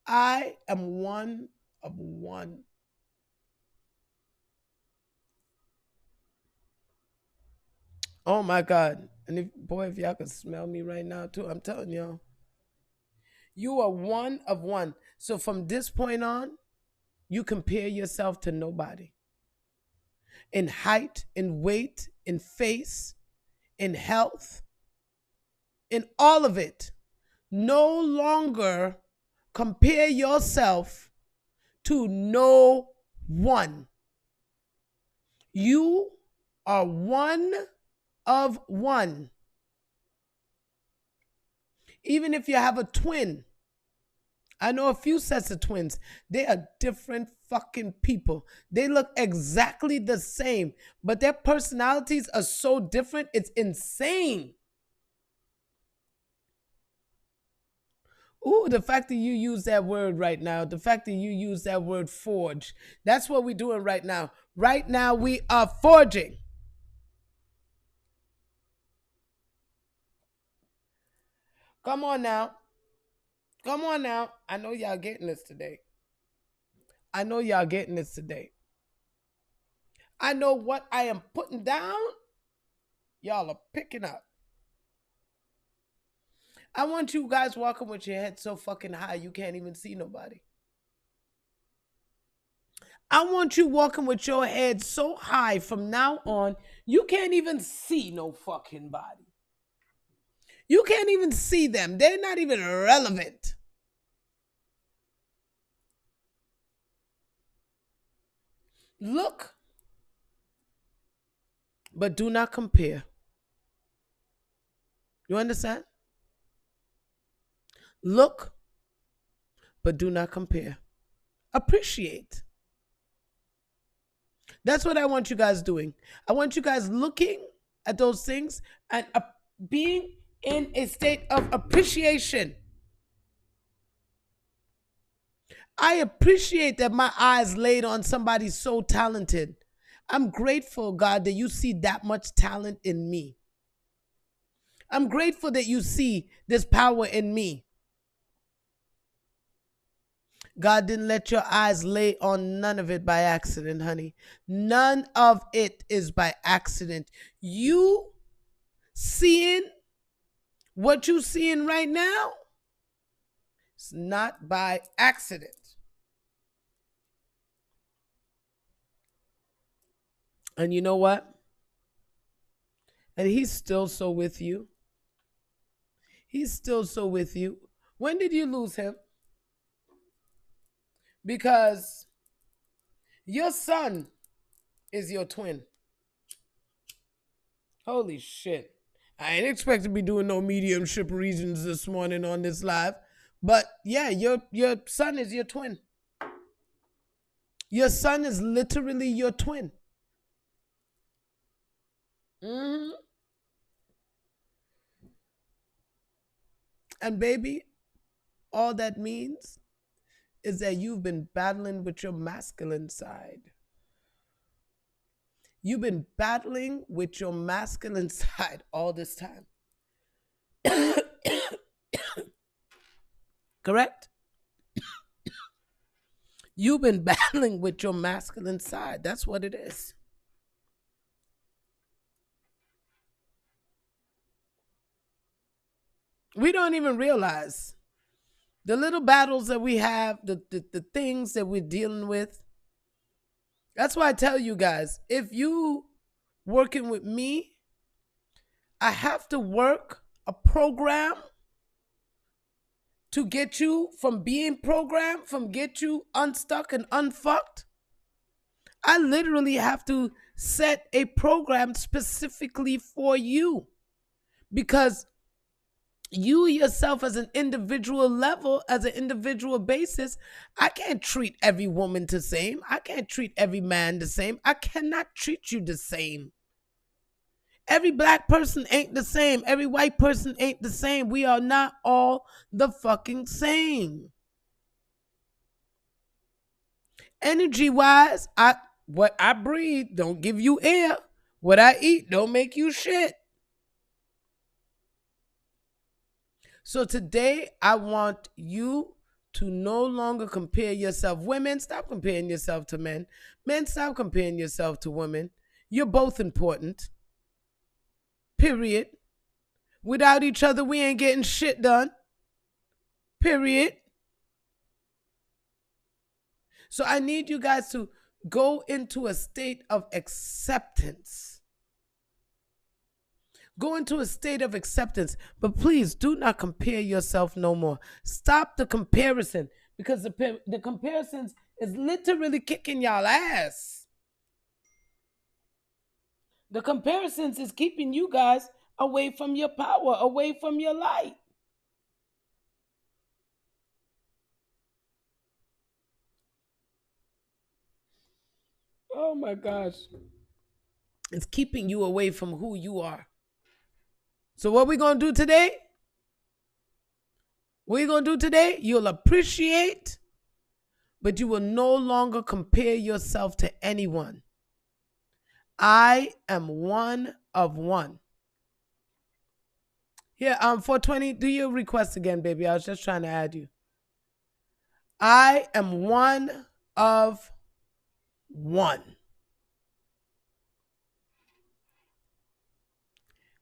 I am one of one. Oh my God. And if y'all could smell me right now too, I'm telling y'all. You are one of one. So from this point on, you compare yourself to nobody. In height, in weight, in face, in health, in all of it. No longer compare yourself to no one. You are one of one. Even if you have a twin. I know a few sets of twins. They are different fucking people. They look exactly the same, but their personalities are so different, it's insane. Ooh, the fact that you use that word right now, the fact that you use that word forge, that's what we're doing right now. Right now, we are forging. Come on now. Come on now. I know y'all getting this today. I know y'all getting this today. I know what I am putting down, y'all are picking up. I want you guys walking with your head so fucking high you can't even see nobody. I want you walking with your head so high from now on, you can't even see no fucking body. You can't even see them. They're not even relevant. Look, but do not compare. You understand? Look, but do not compare. Appreciate. That's what I want you guys doing. I want you guys looking at those things and being in a state of appreciation. I appreciate that my eyes laid on somebody so talented. I'm grateful, God, that you see that much talent in me. I'm grateful that you see this power in me. God didn't let your eyes lay on none of it by accident, honey. None of it is by accident. You seeing what you seeing right now, it's not by accident. And you know what? And he's still so with you. He's still so with you. When did you lose him? Because your son is your twin. Holy shit. I ain't expect to be doing no mediumship reasons this morning on this live. But yeah, your son is your twin. Your son is literally your twin. Mm-hmm. And baby, all that means is that you've been battling with your masculine side. You've been battling with your masculine side all this time. Correct? You've been battling with your masculine side. That's what it is. We don't even realize the little battles that we have, the things that we're dealing with. That's why I tell you guys, if you working with me, I have to work a program to get you from being programmed, from get you unstuck and unfucked. I literally have to set a program specifically for you, because you yourself as an individual level, as an individual basis, I can't treat every woman the same. I can't treat every man the same. I cannot treat you the same. Every black person ain't the same. Every white person ain't the same. We are not all the fucking same. Energy wise, what I breathe don't give you air. What I eat don't make you shit. So today, I want you to no longer compare yourself. Women, stop comparing yourself to men. Men, stop comparing yourself to women. You're both important. Period. Without each other, we ain't getting shit done. Period. So I need you guys to go into a state of acceptance. Go into a state of acceptance. But please do not compare yourself no more. Stop the comparison, because the comparisons is literally kicking y'all ass. The comparisons is keeping you guys away from your power, away from your light. Oh my gosh. It's keeping you away from who you are. So what we going to do today? What you going to do today? You'll appreciate, but you will no longer compare yourself to anyone. I am one of one. Here, 420, do your request again, baby. I was just trying to add you. I am one of one.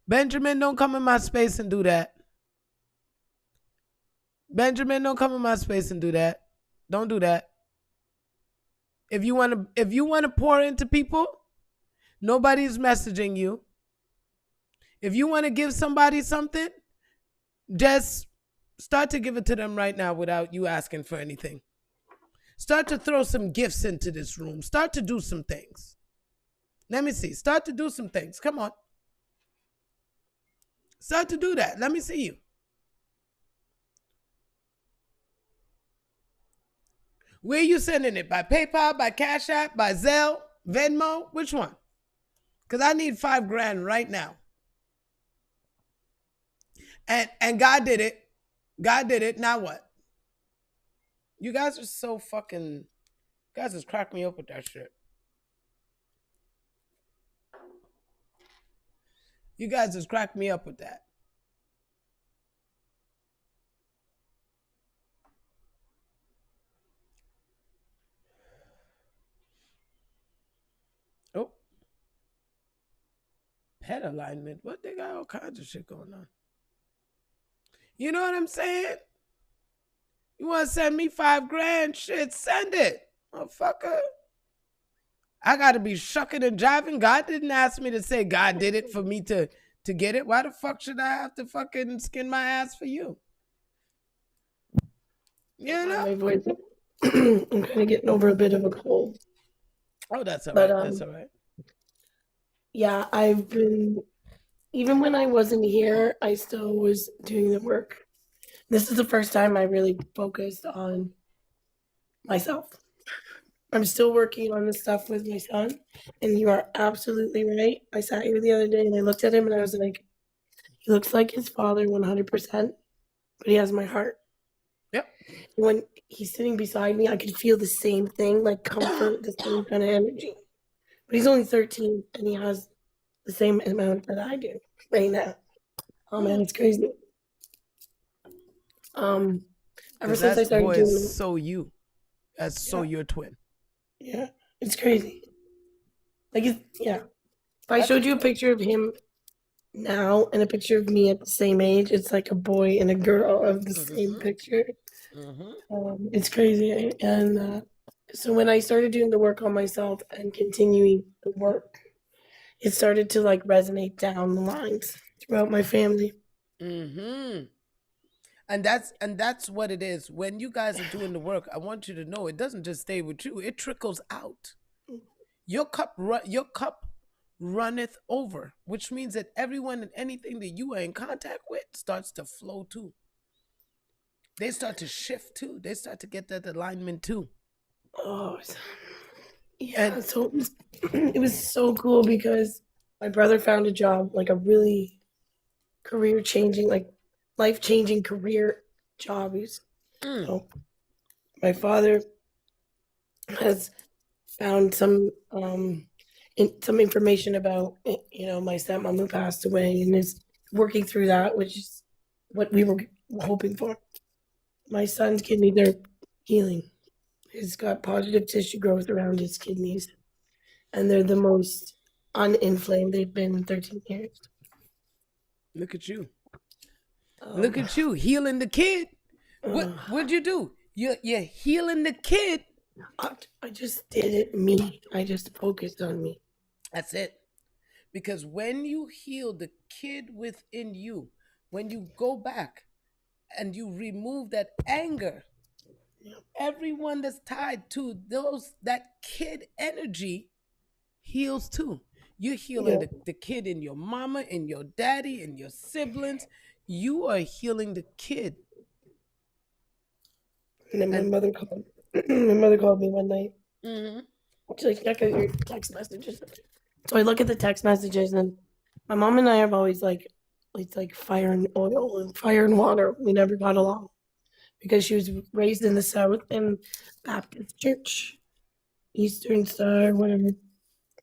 Benjamin, don't come in my space and do that. Benjamin, don't come in my space and do that. Don't do that. If you want to pour into people, nobody's messaging you. If you want to give somebody something, just start to give it to them right now without you asking for anything. Start to throw some gifts into this room. Start to do some things. Let me see. Start to do some things. Come on. Start to do that. Let me see you. Where are you sending it? By PayPal, by Cash App, by Zelle, Venmo? Which one? Because I need $5,000 right now. And God did it. God did it. Now what? You guys are so fucking... You guys just cracked me up with that shit. You guys just cracked me up with that. head alignment. What, they got all kinds of shit going on. You know what I'm saying? You want to send me $5,000? Shit, send it, motherfucker. I got to be shucking and jiving. God didn't ask me to say God did it for me to get it. Why the fuck should I have to fucking skin my ass for you? You know? My voice. I'm kind of getting over a bit of a cold. Oh, that's all right. That's all right. Yeah, I've been, even when I wasn't here, I still was doing the work. This is the first time I really focused on myself. I'm still working on this stuff with my son, and you are absolutely right. I sat here the other day and I looked at him and I was like, he looks like his father 100%, but he has my heart. Yep. When he's sitting beside me, I could feel the same thing, like comfort, the same kind of energy. But he's only 13 and he has the same amount that I do right now. Oh man, it's crazy. Ever since I started doing it, so you. That's so your twin. Yeah, it's crazy. Like, yeah. If I showed you a picture of him now and a picture of me at the same age, it's like a boy and a girl of the same picture. It's crazy. And so when I started doing the work on myself and continuing the work, it started to like resonate down the lines throughout my family. And that's what it is. When you guys are doing the work, I want you to know it doesn't just stay with you; it trickles out. Your cup runneth over, which means that everyone and anything that you are in contact with starts to flow too. They start to shift too. They start to get that alignment too. Oh, yeah. And so it was so cool because my brother found a job, like a really career-changing, like life-changing career job. So my father has found some information about, my stepmom who passed away and is working through that, which is what we were hoping for. My son's kidneys are healing. He's got positive tissue growth around his kidneys, and they're the most uninflamed they've been in 13 years. Look at you. Look at you healing the kid. What'd you do? You're healing the kid. I just did it me. I just focused on me. That's it. Because when you heal the kid within you, when you go back and you remove that anger, everyone that's tied to that kid energy heals too. You're healing the kid in your mama, in your daddy, in your siblings. You are healing the kid. And then my mother called me one night. She's like, check out your text messages. So I look at the text messages, and my mom and I have always it's like fire and oil and fire and water. We never got along because she was raised in the South in Baptist church, Eastern Star, whatever.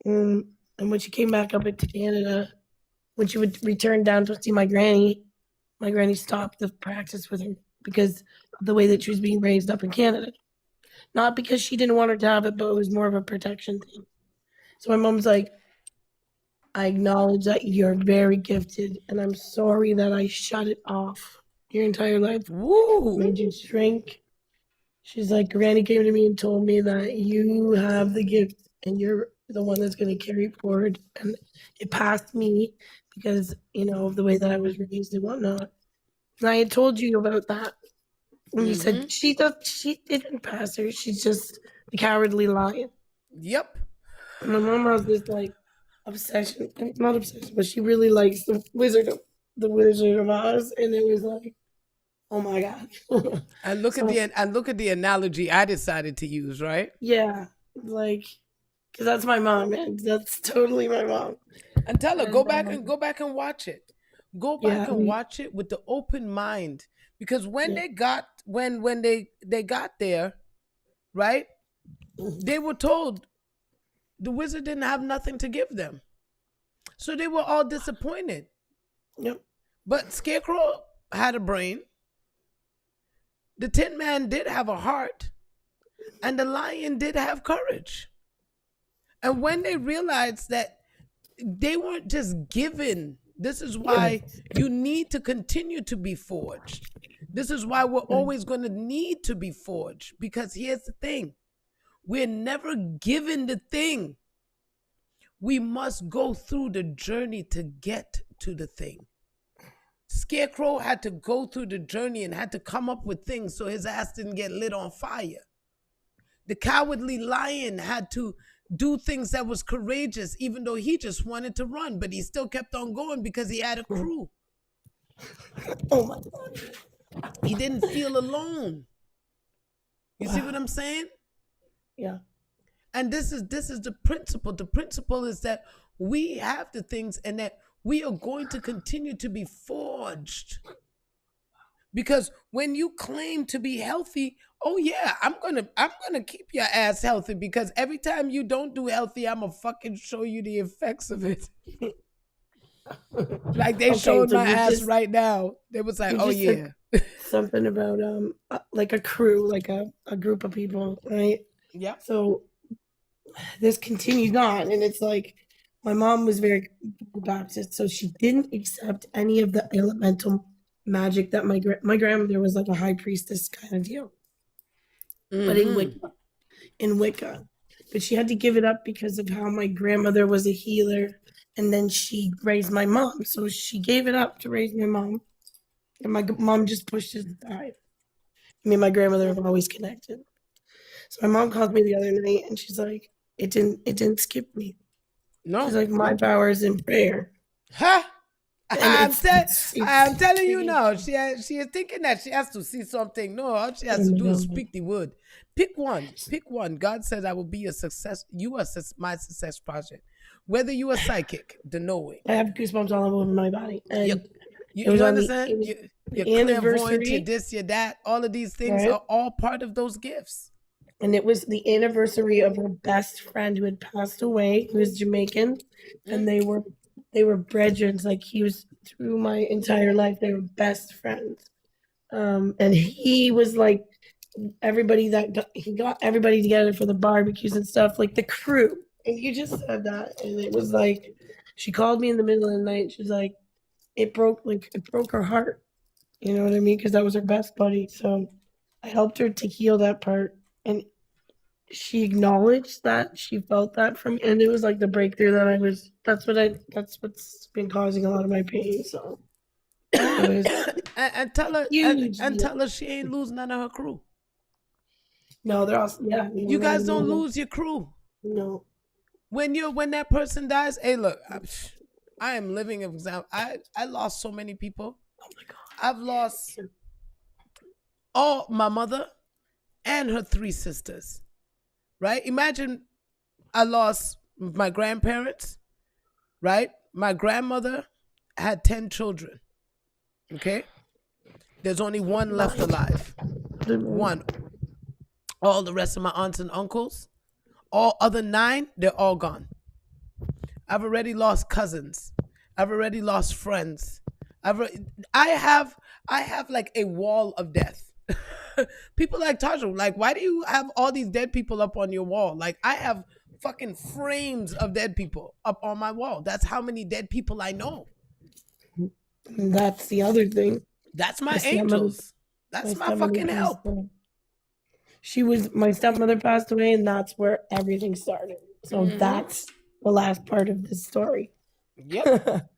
And when she came back up into Canada, when she would return down to see my granny stopped the practice with her because of the way that she was being raised up in Canada. Not because she didn't want her to have it, but it was more of a protection thing. So my mom's like, I acknowledge that you're very gifted, and I'm sorry that I shut it off your entire life. Woo! Made you shrink. She's like, Granny came to me and told me that you have the gift and you're the one that's going to carry it forward. And it passed me because, of the way that I was raised and whatnot. And I had told you about that. When you said she didn't pass her, she's just the cowardly lion. Yep. And my mom has this obsession, not obsession, but she really likes the Wizard of Oz, and it was like, oh my god. And look at the analogy I decided to use, right? Yeah, because that's my mom, man. That's totally my mom. And tell her, go back and watch it. Go back and watch it with the open mind. Because when they got there, right? They were told the wizard didn't have nothing to give them. So they were all disappointed. Yep. But Scarecrow had a brain. The Tin Man did have a heart. And the lion did have courage. And when they realized that they weren't just given. This is why you need to continue to be forged. This is why we're always going to need to be forged, because here's the thing. We're never given the thing. We must go through the journey to get to the thing. Scarecrow had to go through the journey and had to come up with things so his ass didn't get lit on fire. The Cowardly Lion had to do things that was courageous, even though he just wanted to run, but he still kept on going because he had a crew. Oh my God. He didn't feel alone. You see what I'm saying? Yeah. And this is the principle. The principle is that we have the things and that we are going to continue to be forged. Because when you claim to be healthy, oh yeah, I'm gonna keep your ass healthy, because every time you don't do healthy, I'm gonna fucking show you the effects of it. Like they showed my ass right now. They was like, oh yeah. Something about like a crew, like a group of people, right? Yeah. So this continued on, and it's like my mom was very Baptist, so she didn't accept any of the elemental magic that my grandmother was like a high priestess kind of deal. But in Wicca, but she had to give it up because of how my grandmother was a healer, and then she raised my mom, so she gave it up to raise my mom, and my mom just pushed it aside. Me and my grandmother have always connected. So my mom called me the other night, and she's like, "It didn't skip me." No, she's like, "My power is in prayer." Huh? I'm telling you now. She is thinking that she has to see something. No, all she has to do is speak the word. Pick one. Pick one. God says, "I will be a success. You are my success project." Whether you are psychic, the knowing. I have goosebumps all over my body. And you understand? Your clairvoyant, your this, your that. All of these things are all part of those gifts. And it was the anniversary of her best friend who had passed away, who was Jamaican, and they were brethren. Like, he was, through my entire life, they were best friends. And he was like he got everybody together for the barbecues and stuff, like the crew. And you just said that, and it was like, she called me in the middle of the night. And she's like, it broke her heart. You know what I mean? Because that was her best buddy. So I helped her to heal that part. And she acknowledged that she felt that from me, and it was like the breakthrough that's what's been causing a lot of my pain. So and tell her she ain't lose none of her crew. No, they're all you guys don't lose your crew. No. When that person dies, hey, look, I am living an example. I lost so many people. Oh my God. I've lost all my mother and her 3 sisters. Right? Imagine I lost my grandparents, right? My grandmother had 10 children. Okay? There's only 1 left alive. 1. All the rest of my aunts and uncles, all other 9, they're all gone. I've already lost cousins. I've already lost friends. I have like a wall of death. People like Tajo, like, why do you have all these dead people up on your wall? Like, I have fucking frames of dead people up on my wall. That's how many dead people I know. That's the other thing. That's my angels. That's my fucking help. My stepmother passed away, and that's where everything started. So that's the last part of this story. Yep.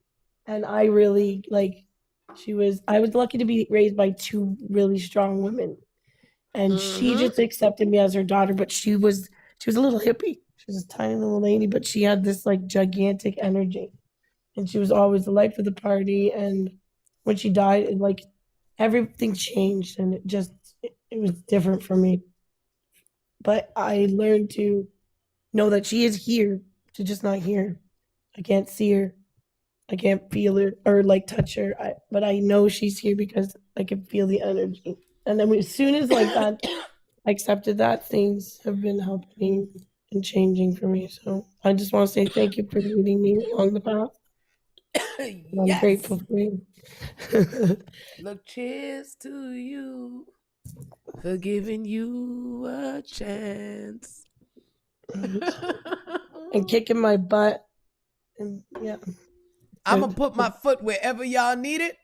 And I really, I was lucky to be raised by 2 really strong women. And she just accepted me as her daughter, but she was a little hippie. She was a tiny little lady, but she had this like gigantic energy. And she was always the life of the party. And when she died, everything changed, and it was different for me. But I learned to know that she is here, she's just not here. I can't see her. I can't feel her or touch her, but I know she's here because I can feel the energy. And then as soon as that, I accepted that, things have been helping and changing for me. So I just want to say thank you for leading me along the path. I'm grateful for you. Look, cheers to you for giving you a chance. And kicking my butt Yeah. I'm going to put my foot wherever y'all need it,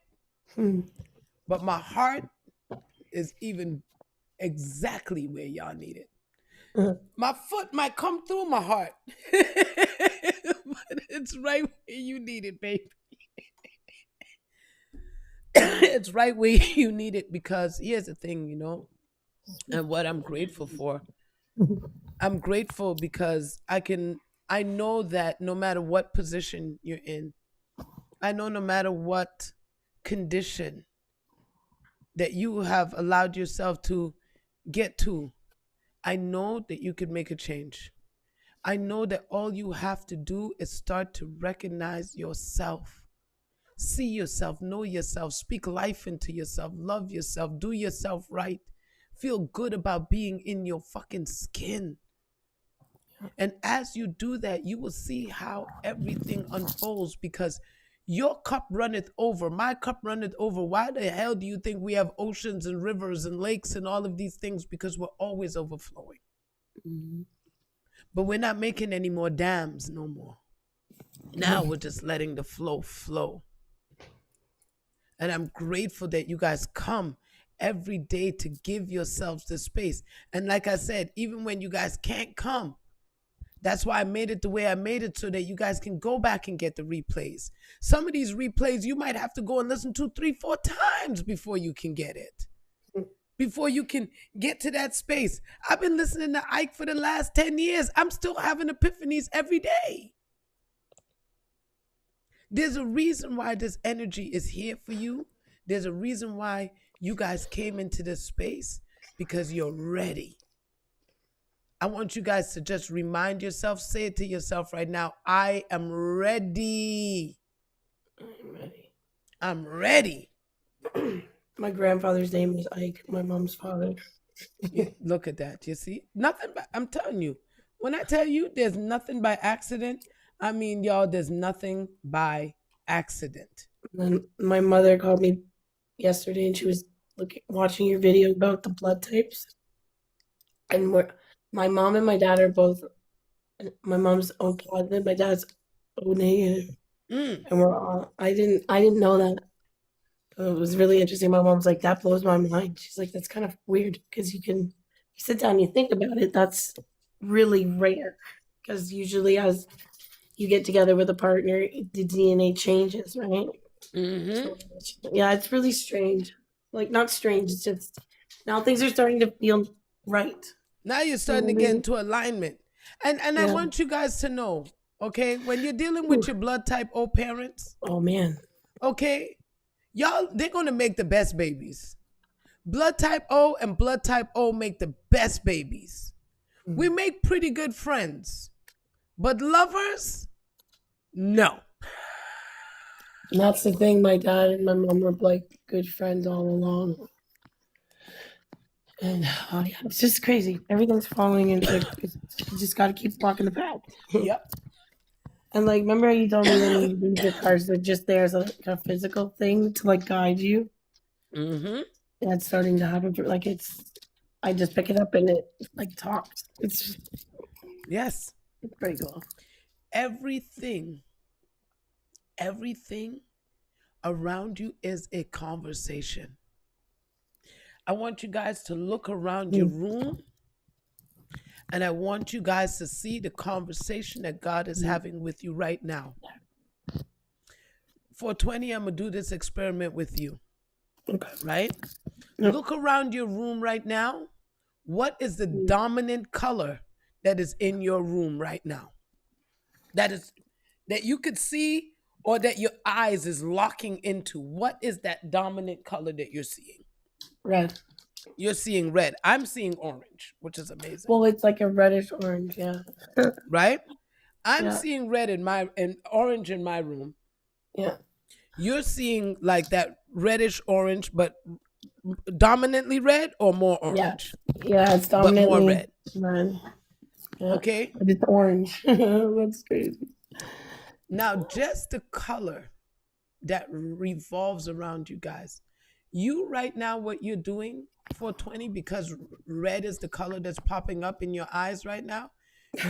but my heart is even exactly where y'all need it. My foot might come through my heart, but it's right where you need it, baby. It's right where you need it, because here's the thing, and what I'm grateful for. I'm grateful because I know that no matter what position you're in, I know no matter what condition that you have allowed yourself to get to, I know that you could make a change. I know that all you have to do is start to recognize yourself, see yourself, know yourself, speak life into yourself, love yourself, do yourself right, feel good about being in your fucking skin. And as you do that, you will see how everything unfolds, because your cup runneth over, my cup runneth over. Why the hell do you think we have oceans and rivers and lakes and all of these things? Because we're always overflowing. Mm-hmm. But we're not making any more dams no more. Now we're just letting the flow. And I'm grateful that you guys come every day to give yourselves the space. And like I said, even when you guys can't come, that's why I made it the way I made it, so that you guys can go back and get the replays. Some of these replays, you might have to go and listen to 3, 4 times before you can get it, before you can get to that space. I've been listening to Ike for the last 10 years. I'm still having epiphanies every day. There's a reason why this energy is here for you. There's a reason why you guys came into this space, because you're ready. I want you guys to just remind yourself, say it to yourself right now. I am ready. I'm ready. My grandfather's name is Ike, my mom's father. Look at that. You see? Nothing but, I'm telling you, when I tell you there's nothing by accident, I mean, y'all, there's nothing by accident. And my mother called me yesterday, and she was watching your video about the blood types. And my mom and my dad are both, my mom's O positive, my dad's O negative. And we're all, I didn't know that. It was really interesting. My mom's like, that blows my mind. She's like, that's kind of weird, because you sit down and you think about it, that's really rare, because usually as you get together with a partner, the DNA changes, right? Mm-hmm. So, yeah, it's really strange. Like, not strange, it's just now things are starting to feel right. Now you're starting to get into alignment. And I want you guys to know, okay, when you're dealing with your blood type O parents, oh man, okay, y'all, they're going to make the best babies. Blood type O and blood type O make the best babies. We make pretty good friends, but lovers, no. And that's the thing. My dad and my mom were like good friends all along. And yeah, it's just crazy. Everything's falling into, you just got to keep walking the path. Yep. And like, remember how you told me when you read the cards, they're just there as a physical thing to like guide you? Mm-hmm. That's starting to happen. Like, I just pick it up and it like talks. It's pretty cool. Everything around you is a conversation. I want you guys to look around your room, and I want you guys to see the conversation that God is having with you right now. 420, I'm going to do this experiment with you. Okay. Right? Yep. Look around your room right now. What is the dominant color that is in your room right now? That you could see, or that your eyes is locking into. What is that dominant color that you're seeing? Red. You're seeing red. I'm seeing orange, which is amazing. Well, it's like a reddish orange, yeah. Right? I'm seeing red and orange in my room. Yeah. You're seeing like that reddish orange, but dominantly red or more orange? Yeah, it's dominantly but more red. Yeah. Okay. But it's orange. That's crazy. Now, just the color that revolves around you guys. You right now, what you're doing, 420, because red is the color that's popping up in your eyes right now,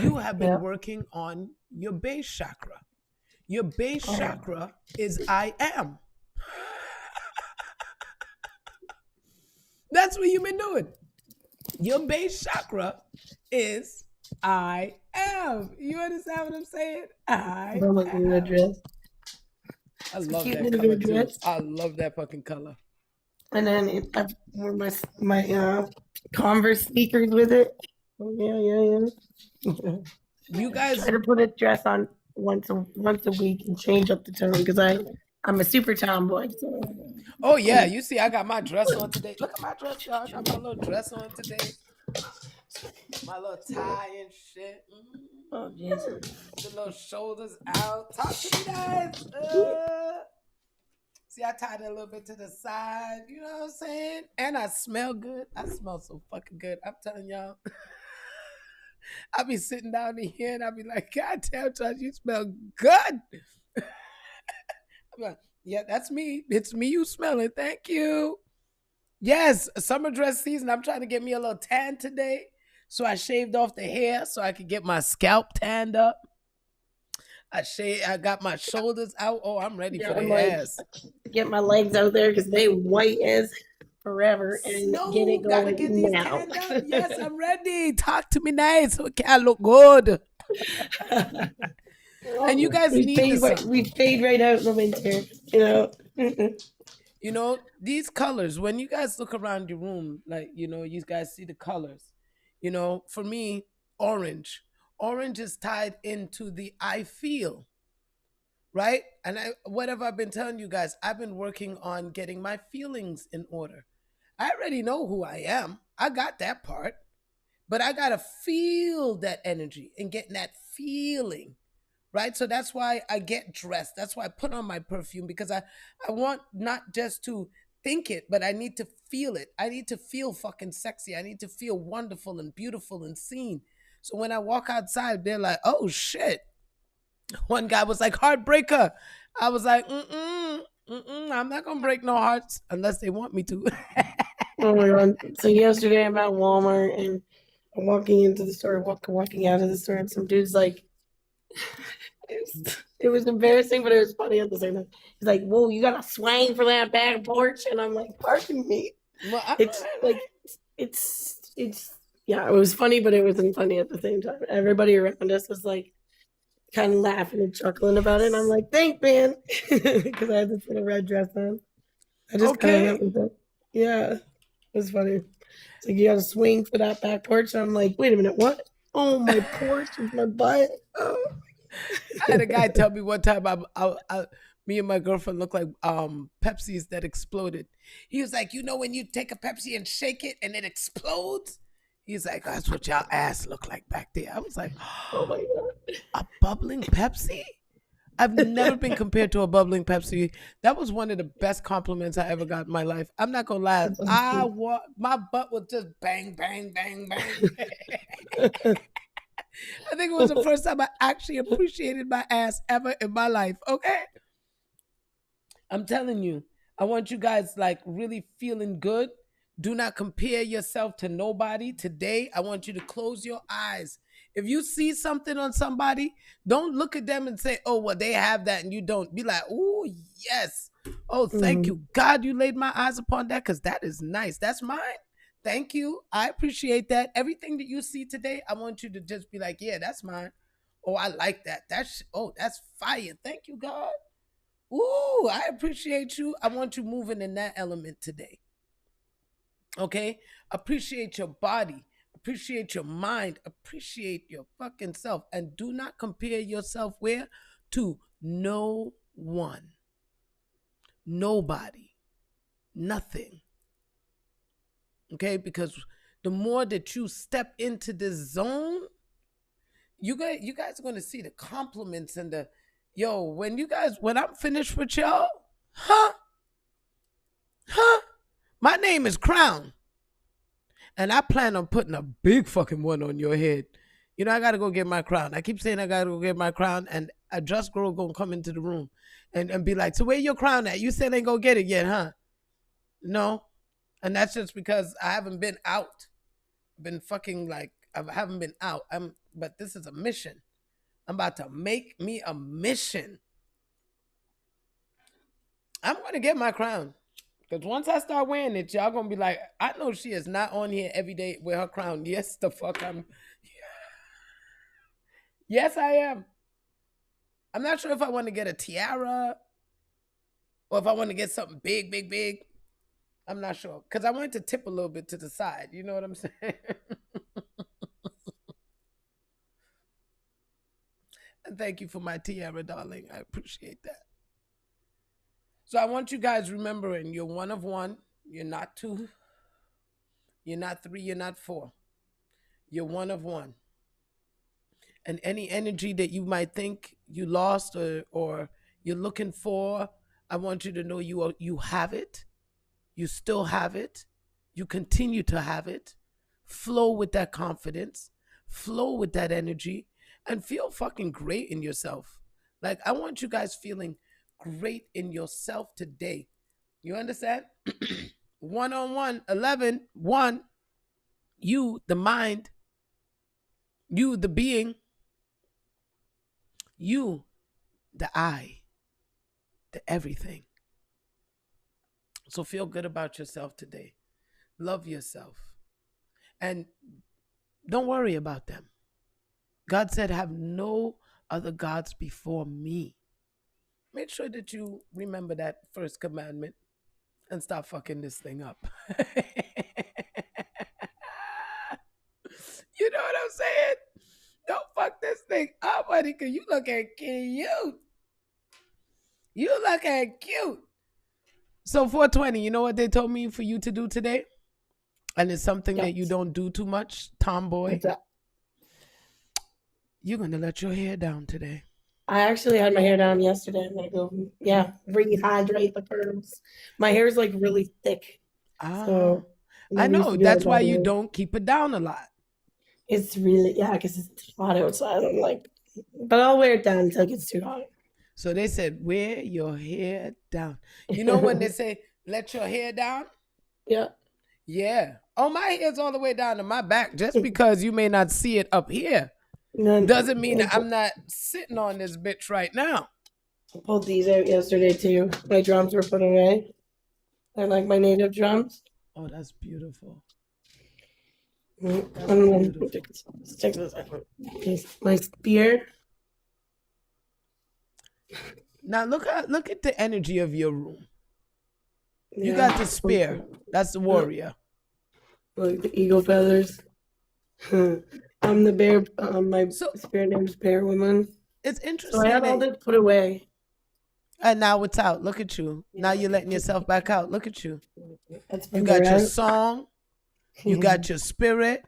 you have been working on your base chakra. Your base chakra is I am. That's what you've been doing. Your base chakra is I am. You understand what I'm saying? I don't like the dress. I love that color too. I love that fucking color. And then I wore my Converse sneakers with it. Oh, yeah. You guys try to put a dress on once a week and change up the tone because I'm a super tomboy. So. Oh yeah, you see, I got my dress on today. Look at my dress, y'all. I got my little dress on today. My little tie and shit. Oh Jesus! The little shoulders out. Talk to me, guys. See, I tied it a little bit to the side. You know what I'm saying? And I smell good. I smell so fucking good. I'm telling y'all. I be sitting down in here and I be like, God damn, Josh, you smell good. I'm like, yeah, that's me. It's me you smelling. Thank you. Yes, summer dress season. I'm trying to get me a little tan today. So I shaved off the hair so I could get my scalp tanned up. I got my shoulders out. Oh, I'm ready for the ass. Get my legs out there because they white as forever and get it going get these now. Yes, I'm ready. Talk to me nice so I look good. And you guys need this. We fade right out in the winter, you know. You know, these colors, when you guys look around your room, like, you know, you guys see the colors. You know, for me, orange. Orange is tied into the I feel, right? And whatever I've been telling you guys, I've been working on getting my feelings in order. I already know who I am. I got that part. But I got to feel that energy and get that feeling, right? So that's why I get dressed. That's why I put on my perfume because I want not just to think it, but I need to feel it. I need to feel fucking sexy. I need to feel wonderful and beautiful and seen. So when I walk outside, they're like, oh shit. One guy was like, heartbreaker. I was like, I'm not going to break no hearts unless they want me to. Oh my God. So yesterday I'm at Walmart and I'm walking into the store, walking out of the store, and some dude's like, it was embarrassing, but it was funny at the same time. He's like, whoa, you got a swang for that back porch? And I'm like, pardon me. Well, it's like, it's, yeah, it was funny, but it wasn't funny at the same time. Everybody around us was like, kind of laughing and chuckling about it. And I'm like, thanks, man. Because I had this little red dress on. I just kind of went with it. Yeah, it was funny. It's like, you got to swing for that back porch. And I'm like, wait a minute, what? Oh, my porch with my butt. Oh. I had a guy tell me one time, me and my girlfriend look like Pepsis that exploded. He was like, you know when you take a Pepsi and shake it and it explodes? He's like, that's what y'all ass look like back there. I was like, oh my God. A bubbling Pepsi? I've never been compared to a bubbling Pepsi. That was one of the best compliments I ever got in my life. I'm not going to lie. My butt was just bang, bang, bang, bang. I think it was the first time I actually appreciated my ass ever in my life. Okay? I'm telling you, I want you guys like really feeling good. Do not compare yourself to nobody. Today, I want you to close your eyes. If you see something on somebody, don't look at them and say, oh, well, they have that and you don't. Be like, oh, yes. Oh, thank you. God, you laid my eyes upon that because that is nice. That's mine. Thank you. I appreciate that. Everything that you see today, I want you to just be like, yeah, that's mine. Oh, I like that. That's fire. Thank you, God. Ooh, I appreciate you. I want you moving in that element today. Okay? Appreciate your body. Appreciate your mind. Appreciate your fucking self. And do not compare yourself where? To no one. Nobody. Nothing. Okay? Because the more that you step into this zone, you guys are going to see the compliments and the, when I'm finished with y'all, my name is Crown. And I plan on putting a big fucking one on your head. You know, I got to go get my crown. I keep saying I got to go get my crown. And a dress girl going to come into the room and be like, so where your crown at? You said ain't going to get it yet, huh? No. And that's just because I haven't been out. Been fucking like, I haven't been out. But this is a mission. I'm about to make me a mission I'm going to get my crown. Because once I start wearing it, y'all going to be like, I know she is not on here every day with her crown. Yes, the fuck I'm. Yes, I am. I'm not sure if I want to get a tiara or if I want to get something big, big, big. I'm not sure. Because I want it to tip a little bit to the side. You know what I'm saying? And thank you for my tiara, darling. I appreciate that. So I want you guys remembering you're one of one. You're not two. You're not three. You're not four. You're one of one. And any energy that you might think you lost or you're looking for, I want you to know you have it. You still have it. You continue to have it. Flow with that confidence. Flow with that energy. And feel fucking great in yourself. Like, I want you guys feeling great in yourself today. You understand? 1-on-1, 11, 1. You, the mind. You, the being. You, the I. The everything. So feel good about yourself today. Love yourself. And don't worry about them. God said, have no other gods before me. Make sure that you remember that first commandment and stop fucking this thing up. You know what I'm saying? Don't fuck this thing up, buddy, because you looking cute. You looking cute. So 420, you know what they told me for you to do today? And it's something that you don't do too much, tomboy. What's that? You're going to let your hair down today. I actually had my hair down yesterday. I'm going to go, rehydrate the curls. My hair is like really thick. So I know. That's why you don't keep it down a lot. It's really, because it's hot outside. I'm like, but I'll wear it down until it gets too hot. So they said, wear your hair down. You know when they say, let your hair down? Yeah. Yeah. Oh, my hair's all the way down to my back. Just because you may not see it up here doesn't mean that I'm not sitting on this bitch right now. I pulled these out yesterday too. My drums were put away. They're like my native drums. Oh, that's beautiful. Check this out. My spear. Now look at the energy of your room. You got the spear. That's the warrior. Like the eagle feathers. I'm the bear. My spirit name's Bear Woman. It's interesting. So I had all this put away. And now it's out. Look at you. Now you're letting yourself back out. Look at you. You got your song. You got your spirit.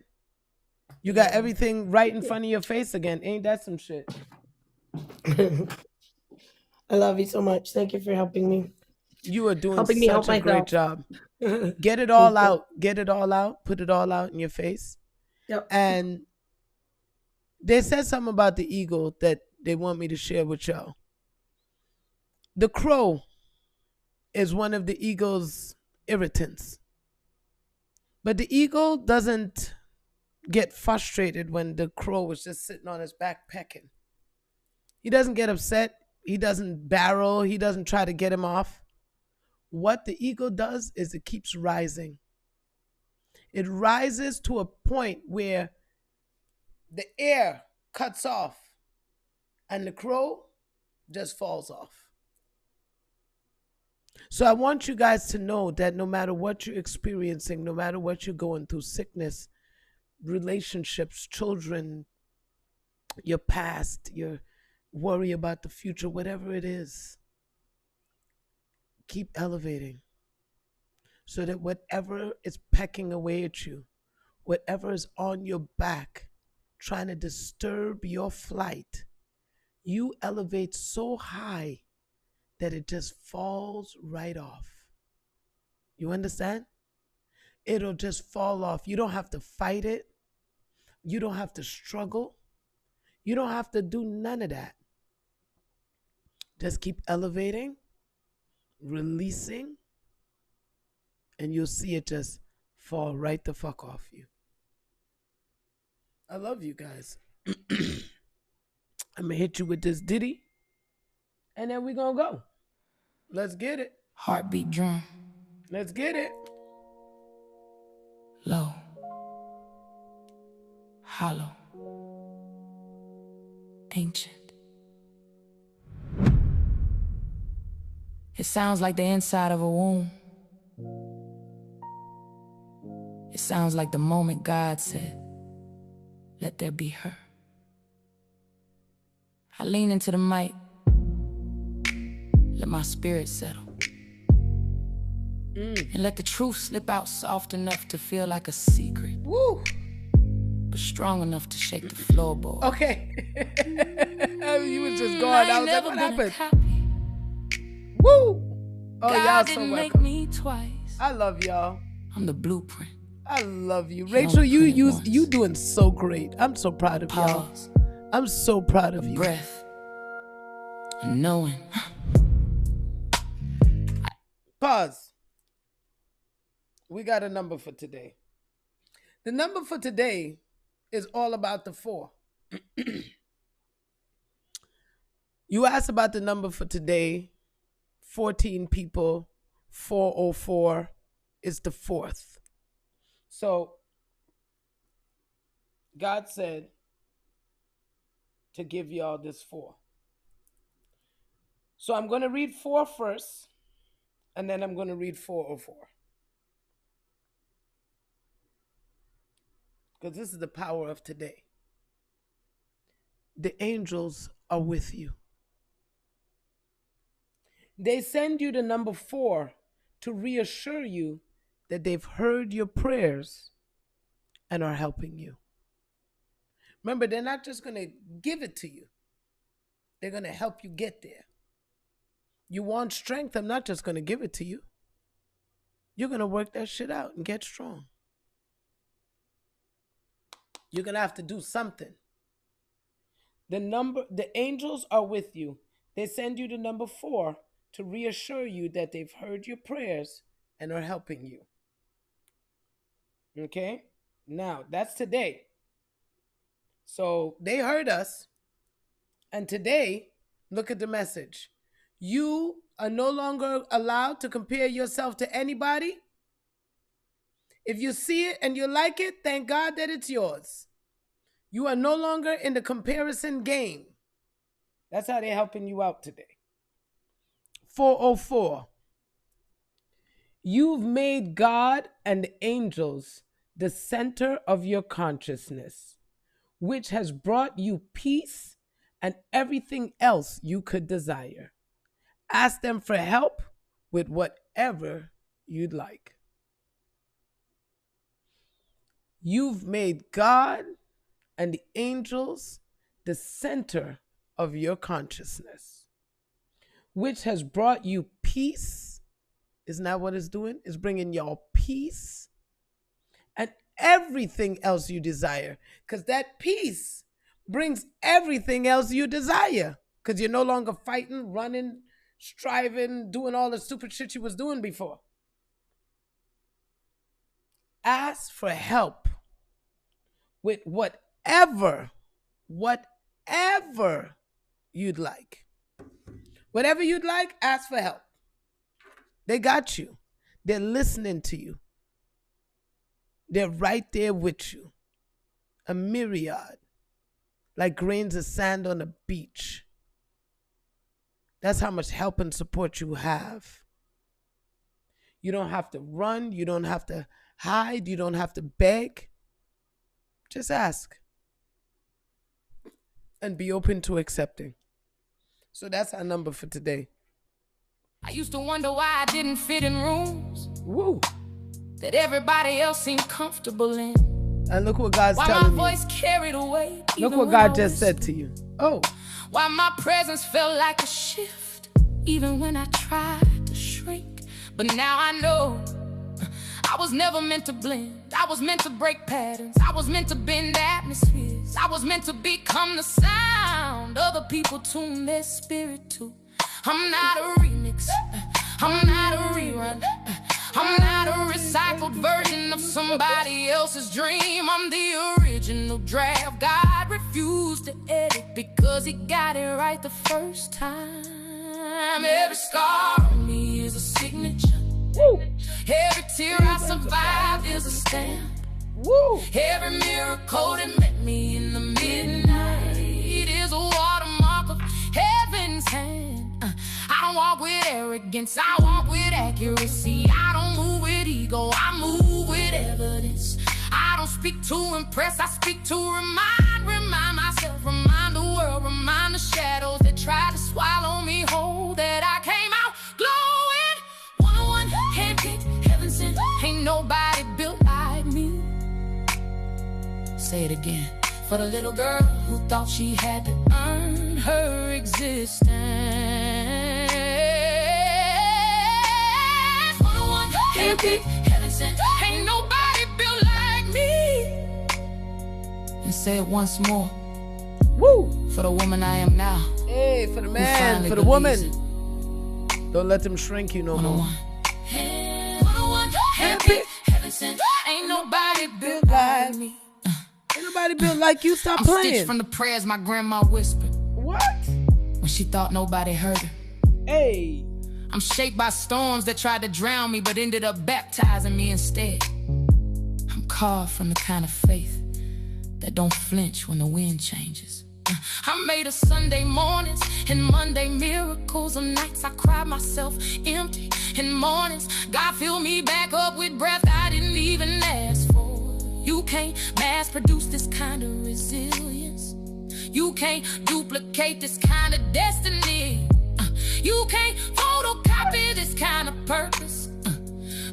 You got everything right in front of your face again. Ain't that some shit? I love you so much. Thank you for helping me. You are doing such a great job. Get it all out. Get it all out. Put it all out in your face. Yep. And they said something about the eagle that they want me to share with y'all. The crow is one of the eagle's irritants. But the eagle doesn't get frustrated when the crow is just sitting on his back pecking. He doesn't get upset. He doesn't barrel. He doesn't try to get him off. What the eagle does is it keeps rising. It rises to a point where the air cuts off and the crow just falls off. So I want you guys to know that no matter what you're experiencing, no matter what you're going through, sickness, relationships, children, your past, your worry about the future, whatever it is, keep elevating so that whatever is pecking away at you, whatever is on your back, trying to disturb your flight, you elevate so high that it just falls right off. You understand? It'll just fall off. You don't have to fight it. You don't have to struggle. You don't have to do none of that. Just keep elevating, releasing, and you'll see it just fall right the fuck off you. I love you guys. I'm going to hit you with this ditty, and then we're going to go. Let's get it. Heartbeat drum. Let's get it. Low. Hollow. Ancient. It sounds like the inside of a womb. It sounds like the moment God said, let there be her. I lean into the mic, let my spirit settle. And let the truth slip out soft enough to feel like a secret. Woo! But strong enough to shake the floorboard. Okay. You was just going. I was like, what happened? Happy. Woo! Oh, God y'all didn't so make welcome. me twice. I love y'all. I'm the blueprint. I love you. He Rachel, only put it you once. doing so great. I'm so proud of y'all. Pause. I'm so proud of you. Breath. And knowing. Pause. We got a number for today. The number for today is all about the 4. You asked about the number for today. 14 people. 404 is the 4th. So God said to give y'all this 4. So I'm going to read 4 first, and then I'm going to read 404. Because this is the power of today. The angels are with you. They send you the number 4 to reassure you that they've heard your prayers and are helping you. Remember, they're not just going to give it to you. They're going to help you get there. You want strength, I'm not just going to give it to you. You're going to work that shit out and get strong. You're going to have to do something. The angels are with you. They send you the number 4 to reassure you that they've heard your prayers and are helping you. Okay? Now, that's today. So they heard us. And today, look at the message. You are no longer allowed to compare yourself to anybody. If you see it and you like it, thank God that it's yours. You are no longer in the comparison game. That's how they're helping you out today. 404. You've made God and the angels the center of your consciousness, which has brought you peace and everything else you could desire. Ask them for help with whatever you'd like. You've made God and the angels the center of your consciousness, which has brought you peace. Isn't that what it's doing? It's bringing y'all peace and everything else you desire. Because that peace brings everything else you desire. Because you're no longer fighting, running, striving, doing all the stupid shit you was doing before. Ask for help with whatever you'd like. Whatever you'd like, ask for help. They got you. They're listening to you. They're right there with you. A myriad, like grains of sand on a beach. That's how much help and support you have. You don't have to run. You don't have to hide. You don't have to beg. Just ask. And be open to accepting. So that's our number for today. I used to wonder why I didn't fit in rooms Woo. that everybody else seemed comfortable in. And look what God's Why telling my you. voice carried away. Look even what when I God just whispered. said to you. Oh. Why my presence felt like a shift, even when I tried to shrink. But now I know I was never meant to blend. I was meant to break patterns. I was meant to bend atmospheres. I was meant to become the sound other people tune their spirit to. I'm not a remix. I'm not a rerun. I'm not a recycled version of somebody else's dream. I'm the original draft God refused to edit because he got it right the first time. Every scar on me is a signature. Woo. Every tear I survived is a stamp. Woo. Every miracle that met me in the midnight is a watermark of heaven's hand. I don't walk with arrogance, I walk with accuracy. I don't move with ego, I move with evidence. I don't speak to impress, I speak to remind myself, remind the world, remind the shadows that try to swallow me whole, that I came out glowing. 101, handpicked, heaven sent, ain't nobody built like me. Say it again. For the little girl who thought she had to earn her existence. 101, handpicked, heaven sent, ain't nobody built like me. And say it once more. Woo. For the woman I am now. Hey, for the man, for the woman. Don't let them shrink you no more. 101, handpicked, heaven sent, ain't nobody built like me. Ain't nobody built like you. Stop I'm playing. stitched from the prayers my grandma whispered. What? When she thought nobody heard her. Hey. I'm shaped by storms that tried to drown me, but ended up baptizing me instead. I'm carved from the kind of faith that don't flinch when the wind changes. I'm made of Sunday mornings and Monday miracles. On nights I cry myself empty. In mornings, God filled me back up with breath I didn't even ask for. You can't mass produce this kind of resilience. You can't duplicate this kind of destiny. You can't photocopy this kind of purpose.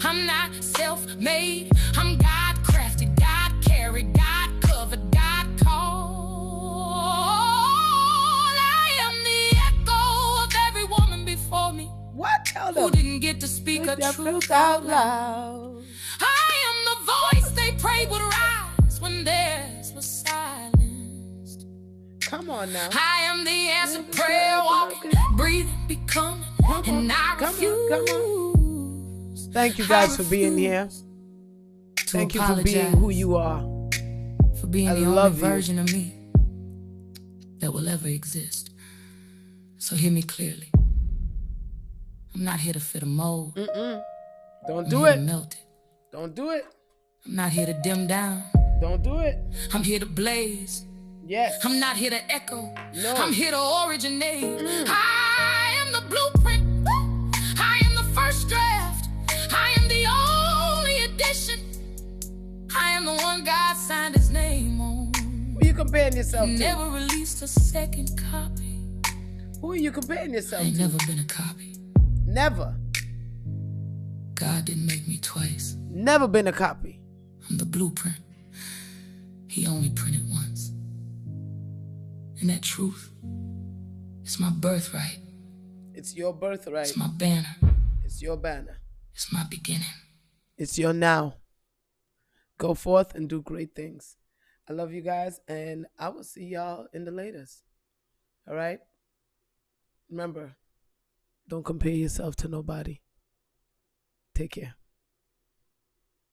I'm not self-made. I'm God-crafted, God-carried, God-covered, God-called. I am the echo of every woman before me. What? Tell them. Who didn't get to speak a truth out loud. I am the voice they prayed would rise when theirs was silenced. Come on now. I am the answered prayer, walking, breathing, becoming, and I refuse. Come on. Thank you guys for being here. Thank you for being who you are. For being the only version of me that will ever exist. So hear me clearly. I'm not here to fit a mold. Don't do it. Melt it. Don't do it. I'm not here to dim down. Don't do it. I'm here to blaze. Yes. I'm not here to echo. No. I'm here to originate. I am the blueprint. I am the first draft. I am the only edition. I am the one God signed his name on. Who are you comparing yourself to? Never released a second copy. Who are you comparing yourself to? Ain't never been a copy. Never. God didn't make me twice. Never been a copy. I'm the blueprint. He only printed once. And that truth, it's my birthright. It's your birthright. It's my banner. It's your banner. It's my beginning. It's your now. Go forth and do great things. I love you guys, and I will see y'all in the latest. All right? Remember, don't compare yourself to nobody. Take care.